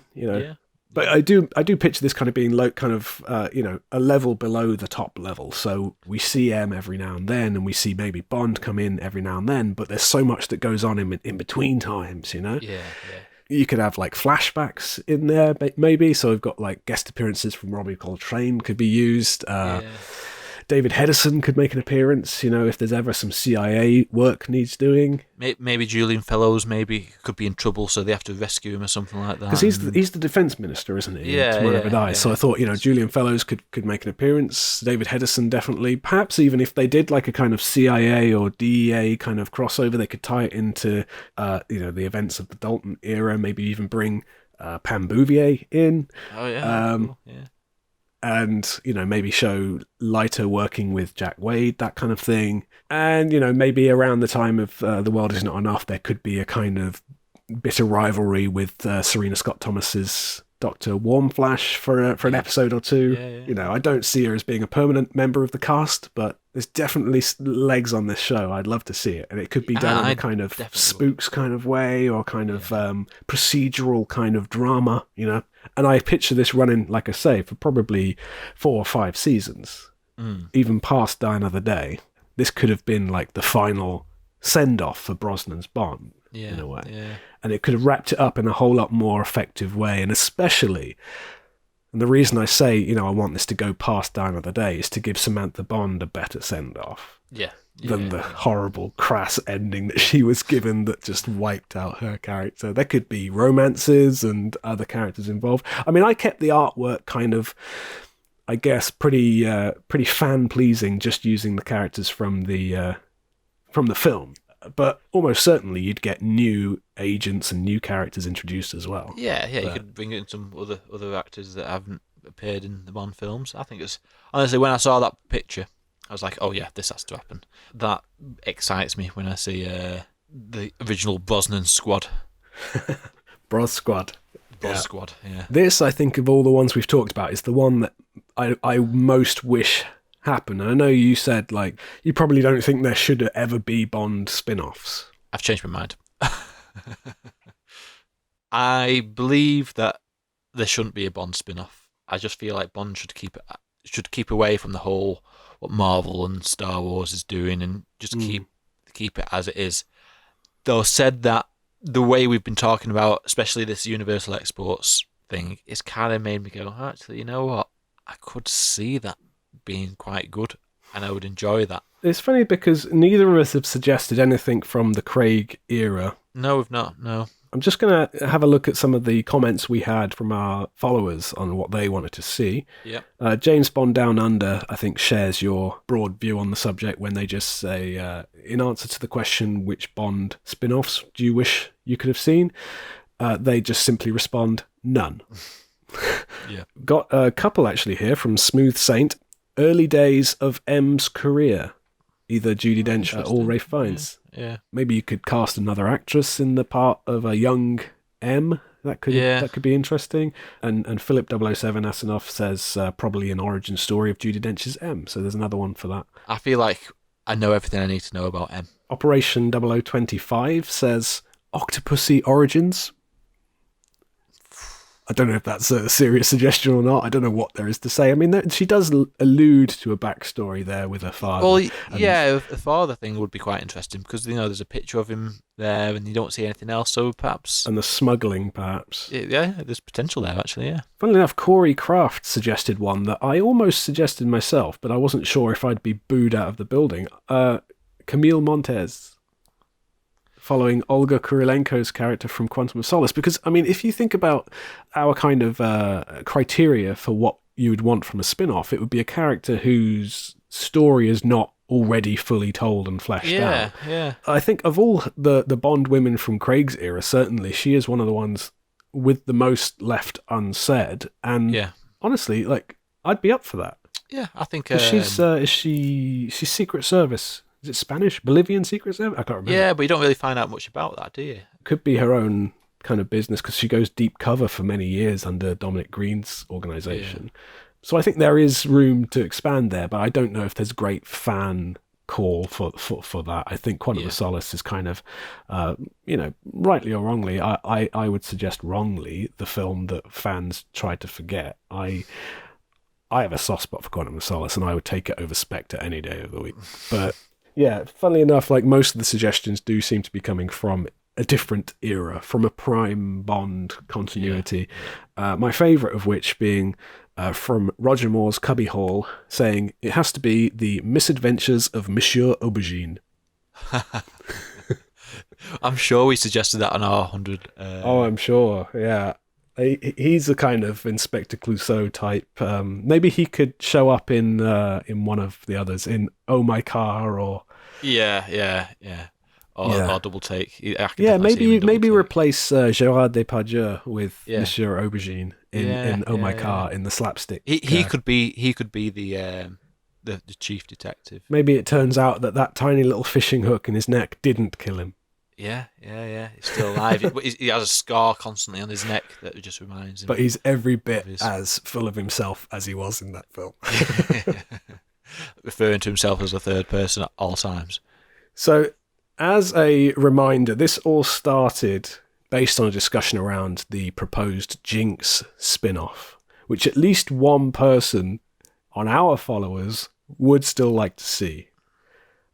But I do picture this kind of being a level below the top level. So we see M every now and then, and we see maybe Bond come in every now and then, but there's so much that goes on in between times, you know? Yeah. You could have like flashbacks in there, maybe. So we've got like guest appearances from Robbie Coltrane could be used. David Hedison could make an appearance, you know, if there's ever some CIA work needs doing. Maybe Julian Fellows could be in trouble, so they have to rescue him or something like that. Because he's the defence minister, isn't he? Yeah, Tomorrow Never Dies. So I thought, you know, Julian Fellows could make an appearance. David Hedison definitely. Perhaps even if they did like a kind of CIA or DEA kind of crossover, they could tie it into, the events of the Dalton era. Maybe even bring Pam Bouvier in. Oh yeah. Cool. Yeah. And, you know, maybe show Leiter working with Jack Wade, that kind of thing. And, you know, maybe around the time of The World Is Not Enough, there could be a kind of bitter rivalry with Serena Scott Thomas's Dr. Warmflash for an episode or two. Yeah. You know, I don't see her as being a permanent member of the cast, but there's definitely legs on this show. I'd love to see it. And it could be done in a kind of spooks kind of way, or kind of procedural kind of drama, you know. And I picture this running, like I say, for probably 4 or 5 seasons, even past Die Another Day. This could have been like the final send-off for Brosnan's Bond, in a way. Yeah. And it could have wrapped it up in a whole lot more effective way. And especially, and the reason I say, you know, I want this to go past Die Another Day is to give Samantha Bond a better send-off. Than the horrible, crass ending that she was given that just wiped out her character. There could be romances and other characters involved. I mean, I kept the artwork kind of, I guess, pretty fan-pleasing, just using the characters from the film. But almost certainly you'd get new agents and new characters introduced as well. Yeah, you could bring in some other actors that haven't appeared in the Bond films. I think it's, honestly, when I saw that picture, I was like, oh yeah, this has to happen. That excites me when I see the original Brosnan squad. Bros Squad. Squad, yeah. This, I think, of all the ones we've talked about, is the one that I most wish happened. And I know you said, like, you probably don't think there should ever be Bond spin-offs. I've changed my mind. I believe that there shouldn't be a Bond spin-off. I just feel like Bond should keep away from the whole what Marvel and Star Wars is doing, and just keep it as it is. Though said that, the way we've been talking about, especially this Universal Exports thing, it's kind of made me go, actually, you know what? I could see that being quite good, and I would enjoy that. It's funny because neither of us have suggested anything from the Craig era. No, we've not, no. I'm just going to have a look at some of the comments we had from our followers on what they wanted to see. Yeah. James Bond Down Under, I think, shares your broad view on the subject when they just say, in answer to the question, which Bond spin-offs do you wish you could have seen? They just simply respond, none. Yeah. Got a couple actually here from Smooth Saint. Early days of M's career. Either Judi Dench or Ralph Fiennes. Yeah. Maybe you could cast another actress in the part of a young M. That could be interesting. And Philip 007 Asanoff says probably an origin story of Judi Dench's M. So there's another one for that. I feel like I know everything I need to know about M. Operation 0025 says Octopussy Origins. I don't know if that's a serious suggestion or not. I don't know what there is to say. I mean, she does allude to a backstory there with her father. Well, yeah, the father thing would be quite interesting because, you know, there's a picture of him there and you don't see anything else, so perhaps... And the smuggling, perhaps. Yeah, there's potential there, actually, yeah. Funnily enough, Corey Kraft suggested one that I almost suggested myself, but I wasn't sure if I'd be booed out of the building. Camille Montez, following Olga Kurilenko's character from Quantum of Solace. Because, I mean, if you think about our kind of criteria for what you would want from a spin-off, it would be a character whose story is not already fully told and fleshed out. Yeah. I think of all the Bond women from Craig's era, certainly she is one of the ones with the most left unsaid. And honestly, like, I'd be up for that. Yeah, I think... she's Secret Service. Is it Spanish? Bolivian Secret Service? I can't remember. Yeah, but you don't really find out much about that, do you? Could be her own kind of business because she goes deep cover for many years under Dominic Green's organisation. Yeah. So I think there is room to expand there, but I don't know if there's great fan call for that. I think Quantum of Solace is kind of, rightly or wrongly, I would suggest wrongly, the film that fans try to forget. I have a soft spot for Quantum of Solace, and I would take it over Spectre any day of the week. But yeah, funnily enough, like most of the suggestions do seem to be coming from a different era, from a Prime Bond continuity. My favourite of which being from Roger Moore's Cubbyhole, saying it has to be the Misadventures of Monsieur Aubergine. I'm sure we suggested that on our 100. I'm sure, yeah. He's a kind of Inspector Clouseau type. Maybe he could show up in one of the others, in Oh My Car, or or Double Take. Maybe replace Gérard Depardieu with Monsieur Aubergine in Oh My Car, in the slapstick. He could be the chief detective. Maybe it turns out that tiny little fishing hook in his neck didn't kill him. Yeah. He's still alive. He has a scar constantly on his neck that just reminds him. But he's every bit as full of himself as he was in that film. Referring to himself as a third person at all times. So, as a reminder, this all started based on a discussion around the proposed Jinx spin-off, which at least one person on our followers would still like to see.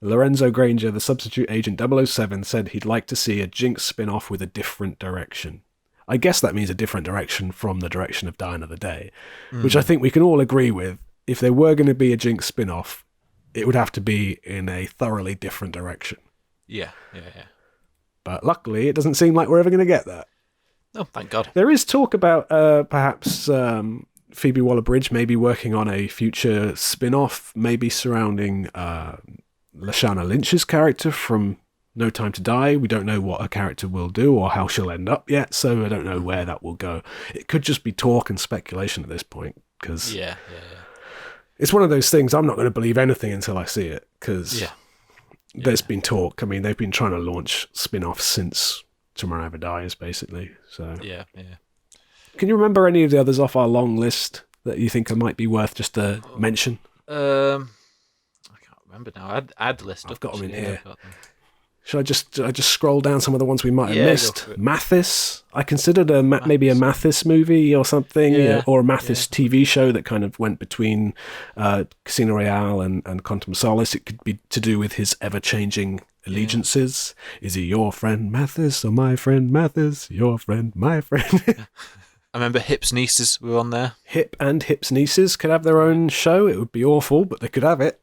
Lorenzo Granger, the substitute agent 007, said he'd like to see a Jinx spin-off with a different direction. I guess that means a different direction from the direction of Die Another Day, which I think we can all agree with. If there were going to be a Jinx spin-off, it would have to be in a thoroughly different direction. Yeah. But luckily, it doesn't seem like we're ever going to get that. Oh, thank God. There is talk about perhaps Phoebe Waller-Bridge maybe working on a future spin-off, maybe surrounding Lashana Lynch's character from No Time to Die. We don't know what her character will do or how she'll end up yet, so I don't know where that will go. It could just be talk and speculation at this point, because it's one of those things I'm not going to believe anything until I see it, because there's been talk. I mean, they've been trying to launch spin-offs since Tomorrow Never Dies, basically. So Can you remember any of the others off our long list that you think might be worth just a mention? Remember now. I had the list. I've got them in here. Should I just scroll down some of the ones we might have missed? Mathis. I considered maybe a Mathis movie or something, or a Mathis TV show that kind of went between Casino Royale and Quantum of Solace. It could be to do with his ever-changing allegiances. Is he your friend Mathis or my friend Mathis? Your friend, my friend. I remember Hip's nieces were on there. Hip and Hip's nieces could have their own show. It would be awful, but they could have it.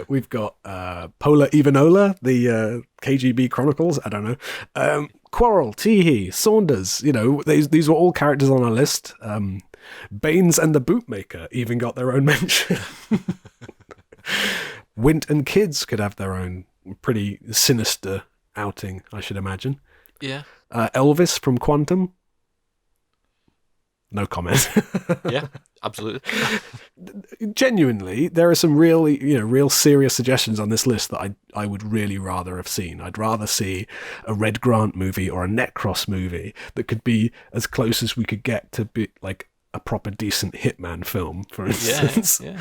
We've got Pola Ivanola, the KGB Chronicles. I don't know. Quarrel, Teehee, Saunders. These were all characters on our list. Baines and the Bootmaker even got their own mention. Wint and Kids could have their own pretty sinister outing, I should imagine. Yeah. Elvis from Quantum. No comment. Yeah, absolutely. Genuinely, there are some real serious suggestions on this list that I would really rather have seen. I'd rather see a Red Grant movie or a Necros movie that could be as close as we could get to be like a proper decent Hitman film, for instance. Yeah.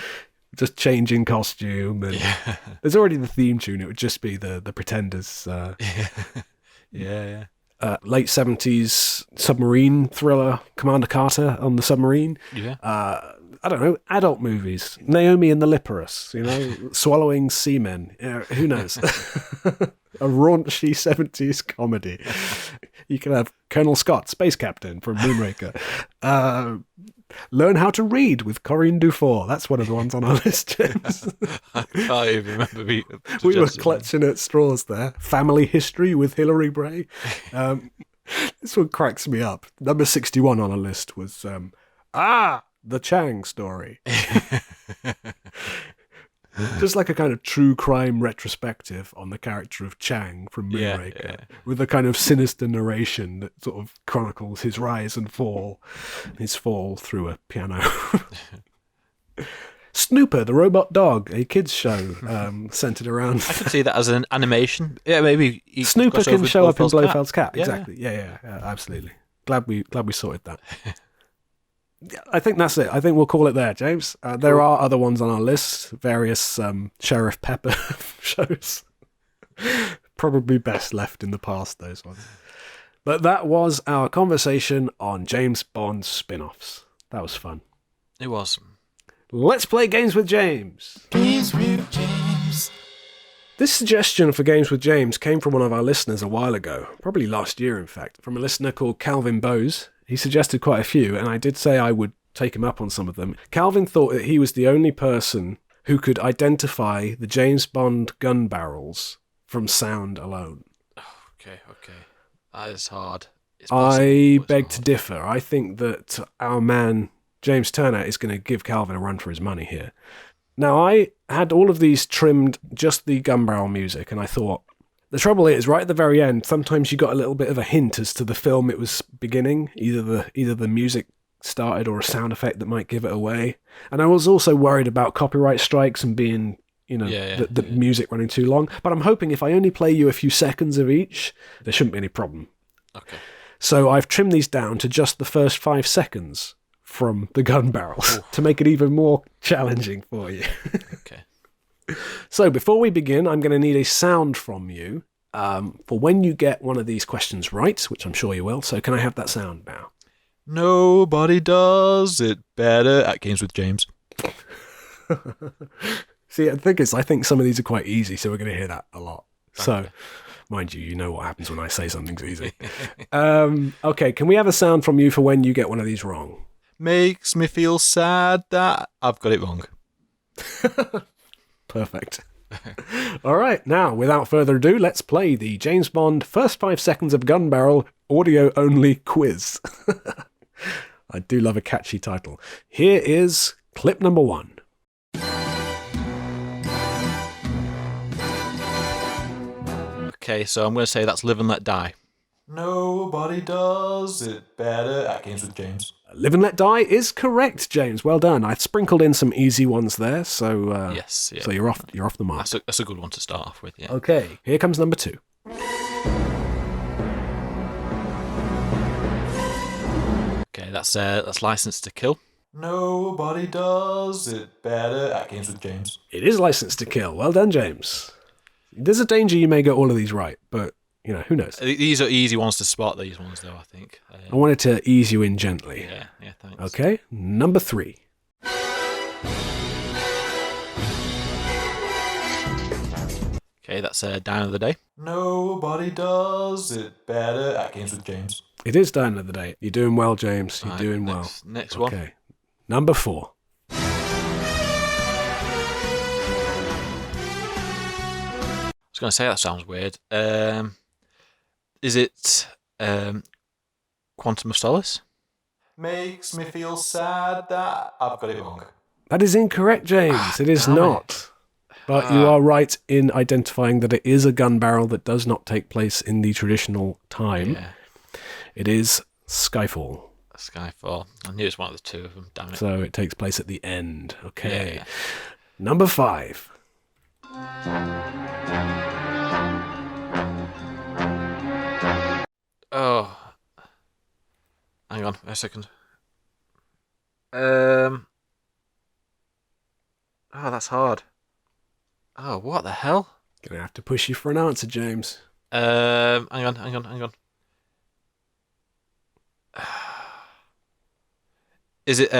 Just changing costume, and there's already the theme tune. It would just be the Pretenders. Yeah. Late 70s submarine thriller, Commander Carter on the submarine. Yeah. I don't know, adult movies. Naomi and the Liparus, swallowing seamen. Who knows? A raunchy 70s comedy. You can have Colonel Scott, Space Captain from Moonraker. Learn How to Read with Corinne Dufour. That's one of the ones on our list, James. I can't even remember. We were clutching at straws there. Family History with Hilary Bray. This one cracks me up. Number 61 on our list was The Chang Story. Just like a kind of true crime retrospective on the character of Chang from Moonraker, with a kind of sinister narration that sort of chronicles his rise and fall, his fall through a piano. Snooper, the Robot Dog, a kids show centered around... I could see that as an animation. Yeah, maybe... Snooper can show up in Blofeld's Cat. Exactly. Yeah, absolutely. Glad we sorted that. I think that's it. I think we'll call it there, James. There are other ones on our list, various Sheriff Pepper shows. Probably best left in the past, those ones. But that was our conversation on James Bond spin-offs. That was fun. It was. Let's play Games with James. Games with James. This suggestion for Games with James came from one of our listeners a while ago, probably last year in fact, from a listener called Calvin Bowes. He suggested quite a few, and I did say I would take him up on some of them. Calvin thought that he was the only person who could identify the James Bond gun barrels from sound alone. Okay. That is hard. I beg to differ. I think that our man James Turner is going to give Calvin a run for his money here. Now, I had all of these trimmed just the gun barrel music, and I thought, the trouble is, right at the very end, sometimes you got a little bit of a hint as to the film it was beginning. Either the music started or a sound effect that might give it away. And I was also worried about copyright strikes and being, the music running too long. But I'm hoping if I only play you a few seconds of each, there shouldn't be any problem. Okay. So I've trimmed these down to just the first 5 seconds from the gun barrels to make it even more challenging for you. Okay. So before we begin, I'm going to need a sound from you for when you get one of these questions right, which I'm sure you will. So can I have that sound now? Nobody does it better at Games with James. See, I think some of these are quite easy, so we're going to hear that a lot. So, mind you, you know what happens when I say something's easy. Okay, can we have a sound from you for when you get one of these wrong? Makes me feel sad that I've got it wrong. Perfect. All right, now, without further ado, let's play the James Bond First 5 Seconds of Gun Barrel audio-only quiz. I do love a catchy title. Here is clip number 1. Okay, so I'm going to say that's Live and Let Die. Nobody does it better at Games with James. Live and Let Die is correct, James. Well done. I sprinkled in some easy ones there, so yes, yeah. So you're off the mark. That's a good one to start off with, yeah. Okay, here comes number 2. Okay, that's License to Kill. Nobody does it better at Games with James. It is License to Kill. Well done, James. There's a danger you may get all of these right, but who knows? These are easy ones to spot. These ones, though, I think. I wanted to ease you in gently. Yeah, thanks. Okay, number 3. Okay, that's Down of the Day. Nobody does it better at Games with James. It is Down of the Day. You're doing well, James. You're doing well. Next one. Okay, number 4. I was going to say that sounds weird. Is it Quantum of Solace? Makes me feel sad that I've got it wrong. That is incorrect, James. It is not. But you are right in identifying that it is a gun barrel that does not take place in the traditional time. Yeah. It is Skyfall. Skyfall. I knew it was one of the two of them, damn it. So it takes place at the end. Okay. Yeah. Number 5. Oh. Hang on a second. Oh, that's hard. Oh, what the hell? Gonna have to push you for an answer, James. Hang on. Is it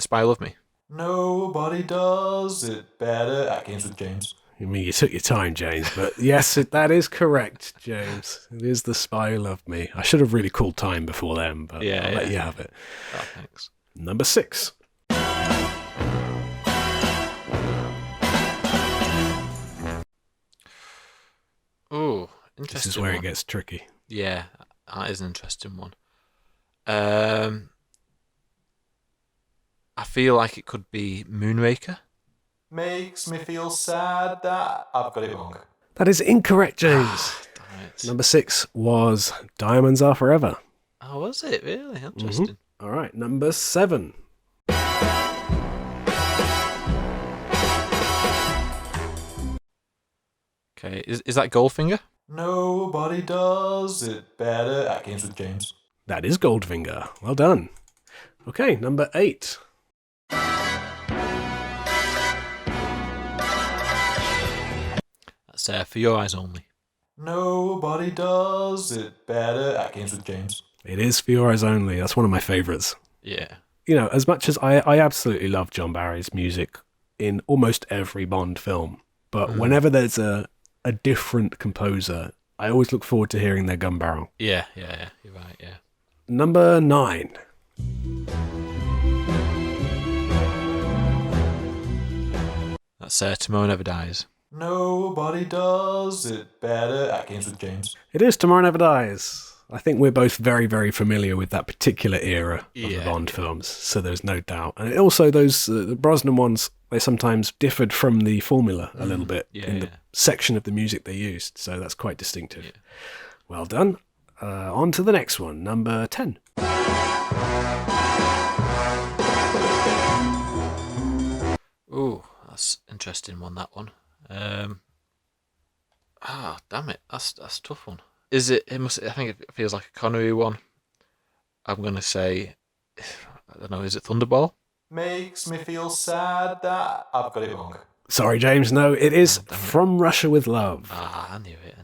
Spy Love Me? Nobody does it better at Games with James. I mean, you took your time, James, but yes, that is correct, James. It is The Spy Who Loved Me. I should have really called time before then, but I'll let you have it. Oh, thanks. Number 6. Oh, interesting. This is where it gets tricky. Yeah, that is an interesting one. I feel like it could be Moonraker. Makes me feel sad that I've got it wrong. That is incorrect, James. Number 6 was Diamonds Are Forever. Oh, was it? Really? Interesting. Mm-hmm. All right, number 7. Okay, is that Goldfinger? Nobody does it better at Games with James. That is Goldfinger. Well done. Okay, number 8. That's For Your Eyes Only. Nobody does it better at Games with James. It is For Your Eyes Only. That's one of my favourites. Yeah. You know, as much as I absolutely love John Barry's music in almost every Bond film, but whenever there's a different composer, I always look forward to hearing their gun barrel. Yeah. You're right, yeah. Number 9. That's Tomorrow Never Dies. Nobody does it better at Games with James. It is Tomorrow Never Dies. I think we're both very, very familiar with that particular era of the Bond films, so there's no doubt. And also those the Brosnan ones, they sometimes differed from the formula a little bit in the section of the music they used, so that's quite distinctive. Yeah. Well done. On to the next one, number 10. Ooh, that's an interesting one, that one. Damn it, that's a tough one. Is it? I think it feels like a Connery one. I'm gonna say, I don't know. Is it Thunderball? Makes me feel sad that I've got it wrong. Sorry, James. No, it is From Russia with Love. I knew it.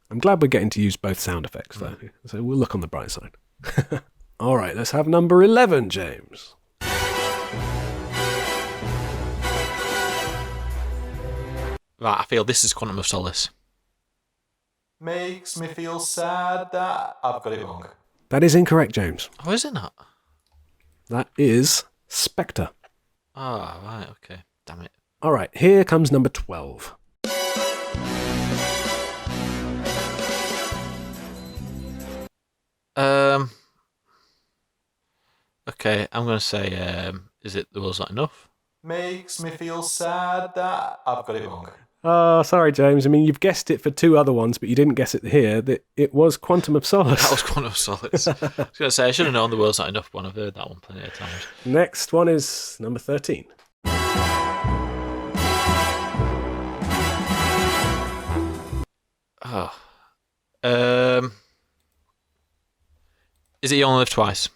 I'm glad we're getting to use both sound effects, though. So we'll look on the bright side. All right, let's have number 11, James. Right, I feel this is Quantum of Solace. Makes me feel sad that I've got it wrong. That is incorrect, James. Oh, is it not? That is Spectre. Oh, right, okay. Damn it. All right, here comes number 12. Okay, I'm going to say, is it The World's Not Enough? Makes me feel sad that I've got it wrong. Oh, sorry, James. I mean, you've guessed it for 2 other ones, but you didn't guess it here. It was Quantum of Solace. That was Quantum of Solace. I was going to say, I should have known The World's Not Enough one. I've heard that one plenty of times. Next one is number 13. Oh. Is it You Only Live Twice?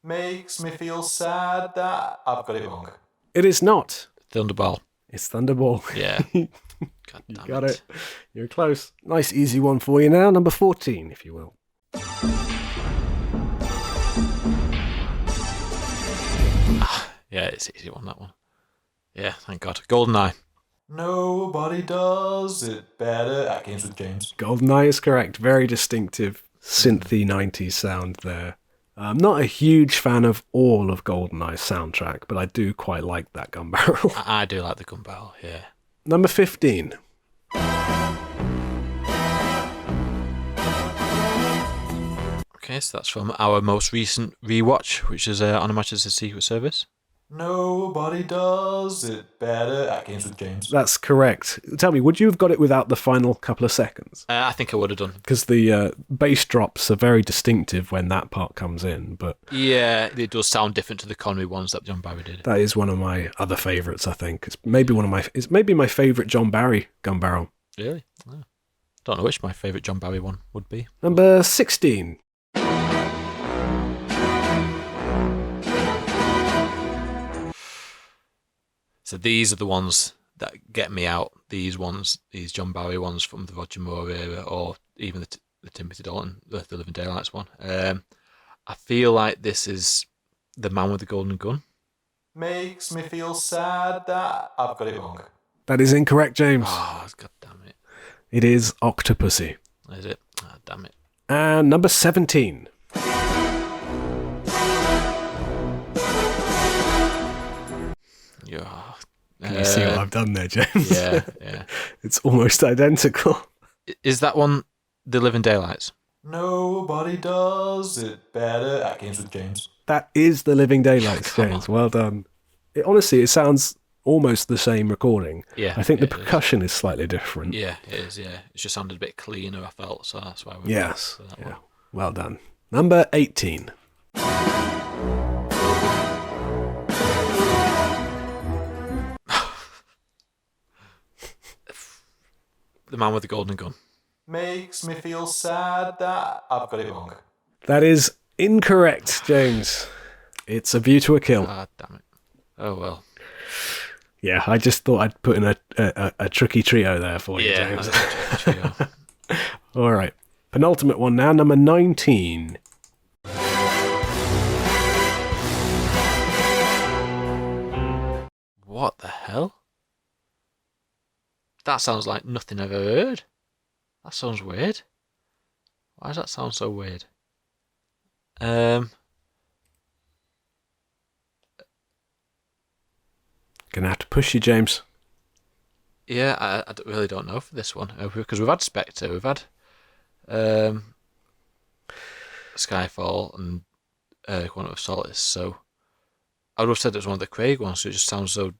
Makes me feel sad that I've got it wrong. It is not. Thunderball. It's Thunderball. Yeah. God damn You got it. You're close. Nice easy one for you now. Number 14, if you will. Yeah, it's an easy one, that one. Yeah, thank God. Goldeneye. Nobody does it better at Games with James. Goldeneye is correct. Very distinctive synthy 90s sound there. I'm not a huge fan of all of Goldeneye's soundtrack, but I do quite like that gun barrel. I do like the gun barrel, yeah. Number 15. Okay, so that's from our most recent rewatch, which is On a Match as a Secret Service. Nobody does it better at Games with James. That's correct. Tell me, would you have got it without the final couple of seconds? I think I would have done. Because the bass drops are very distinctive when that part comes in, but... Yeah, it does sound different to the Connery ones that John Barry did. That is one of my other favourites, I think. It's maybe my favourite John Barry gun barrel. Really? Oh. Don't know which my favourite John Barry one would be. Number 16. So these are the ones that get me out. These John Barry ones from the Roger Moore era, or even the Timothy Dalton, the Living Daylights one. I feel like this is The Man with the Golden Gun. Makes me feel sad that I've got it wrong. That is incorrect, James. Oh, God damn it. It is Octopussy. Is it? Oh, damn it. And number 17. Yeah. Can you see what I've done there, James? Yeah. It's almost identical. Is that one The Living Daylights? Nobody does it better at Games with James. That is The Living Daylights, James. Well done. Honestly, it sounds almost the same recording. Yeah. I think the percussion is slightly different. Yeah, it is, yeah. It just sounded a bit cleaner, I felt, so that's why we Yes. went for that Yeah. one. Well done. Number 18. The Man with the Golden Gun. Makes me feel sad that I've got it wrong. That is incorrect, James. It's A View to a Kill. Ah, damn it. Oh, well. Yeah, I just thought I'd put in a tricky trio there for you, James. Yeah, trio. All right. Penultimate one now, number 19. What the hell? That sounds like nothing I've ever heard. That sounds weird. Why does that sound so weird? Gonna have to push you, James. Yeah, I really don't know for this one. Because we've had Spectre, we've had Skyfall and Quantum of Solace, so I would have said it was one of the Craig ones, so it just sounds so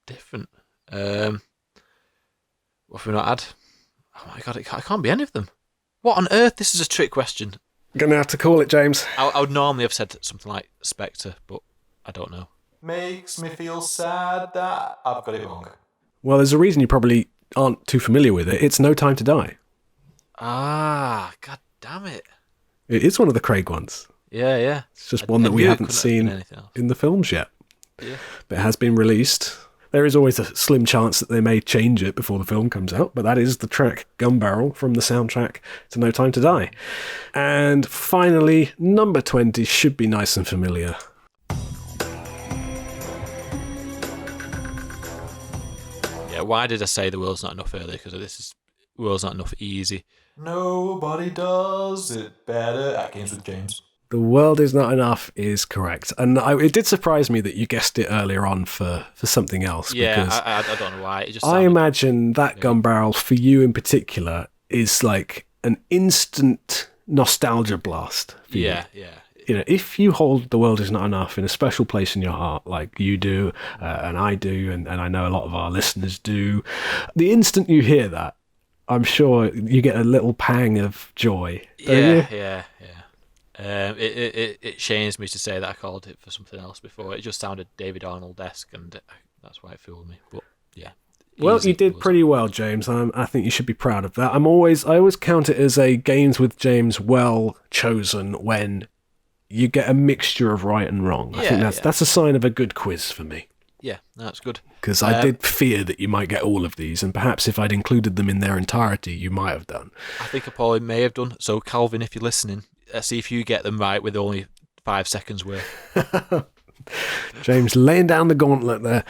different. What have we not had? Oh my god, it can't be any of them. What on earth? This is a trick question. Gonna have to call it, James. I would normally have said something like Spectre, but I don't know. Makes me feel sad that I've got it wrong. Well, there's a reason you probably aren't too familiar with it. It's No Time to Die. Ah, god damn it. It is one of the Craig ones. Yeah. It's just one that we haven't seen in the films yet. Yeah. But it has been released. There is always a slim chance that they may change it before the film comes out, but that is the track Gun Barrel from the soundtrack to No Time to Die. And finally, number 20 should be nice and familiar. Yeah, why did I say The World's Not Enough earlier? Because this is World's Not Enough easy. Nobody does it better at Games with James. The World Is Not Enough is correct. And it did surprise me that you guessed it earlier on for something else. Yeah, because I don't know why. It just I imagine that Gun Barrel, for you in particular, is like an instant nostalgia blast for you. Yeah. You know, if you hold The World Is Not Enough in a special place in your heart, like you do, and I do, and I know a lot of our listeners do, the instant you hear that, I'm sure you get a little pang of joy. Yeah. It shames me to say that I called it for something else before. It just sounded David Arnold-esque, and that's why it fooled me. But yeah. Well, you did pretty well, James. I think you should be proud of that. I always count it as a Games with James well chosen when you get a mixture of right and wrong. I think that's a sign of a good quiz for me. Yeah, that's good. Because I did fear that you might get all of these, and perhaps if I'd included them in their entirety, you might have done. I think I probably may have done. So, Calvin, if you're listening, see if you get them right with only 5 seconds worth. James laying down the gauntlet there.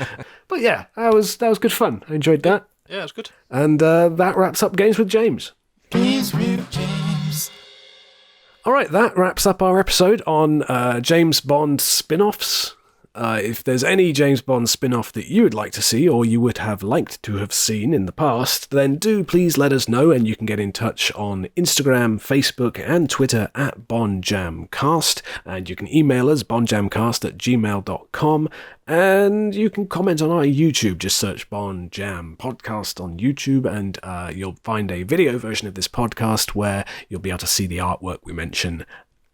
But yeah, that was good fun. I enjoyed that. Yeah, it was good. And that wraps up Games with James. Games with James. All right, that wraps up our episode on James Bond spin-offs. If there's any James Bond spin-off that you would like to see or you would have liked to have seen in the past, then do please let us know, and you can get in touch on Instagram, Facebook and Twitter at BondJamCast, and you can email us bondjamcast@gmail.com, and you can comment on our YouTube. Just search Bond Jam Podcast on YouTube, and you'll find a video version of this podcast where you'll be able to see the artwork we mention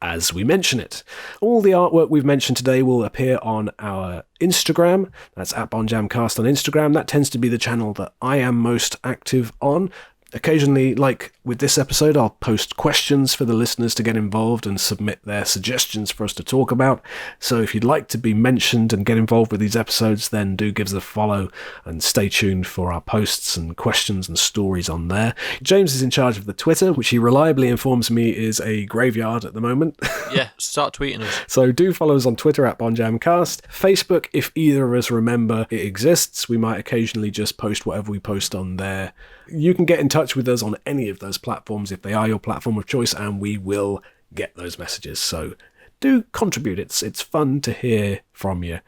as we mention it. All the artwork we've mentioned today will appear on our Instagram. That's at BondJamCast on Instagram. That tends to be the channel that I am most active on. Occasionally, like with this episode, I'll post questions for the listeners to get involved and submit their suggestions for us to talk about. So if you'd like to be mentioned and get involved with these episodes, then do give us a follow and stay tuned for our posts and questions and stories on there. James is in charge of the Twitter, which he reliably informs me is a graveyard at the moment. Yeah, start tweeting us. So do follow us on Twitter at BondJamCast. Facebook, if either of us remember it exists, we might occasionally just post whatever we post on there. You can get in touch with us on any of those platforms if they are your platform of choice, and we will get those messages. So do contribute. It's fun to hear from you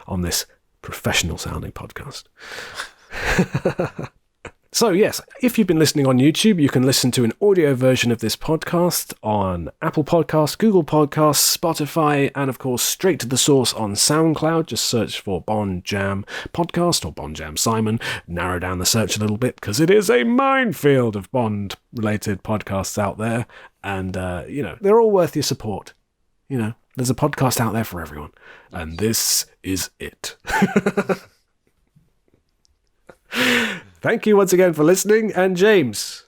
on this professional sounding podcast. So yes, if you've been listening on YouTube, you can listen to an audio version of this podcast on Apple Podcasts, Google Podcasts, Spotify, and of course straight to the source on SoundCloud. Just search for Bond Jam Podcast or Bond Jam Simon. Narrow down the search a little bit because it is a minefield of Bond-related podcasts out there, and they're all worth your support. There's a podcast out there for everyone, and this is it. Thank you once again for listening. And James,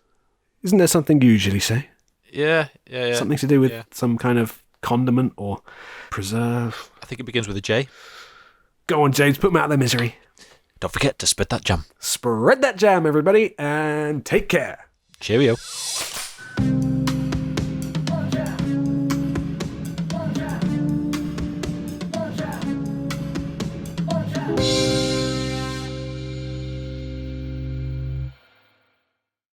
isn't there something you usually say? Yeah. Something to do with some kind of condiment or preserve. I think it begins with a J. Go on, James, put them out of their misery. Don't forget to spread that jam. Spread that jam, everybody, and take care. Cheerio.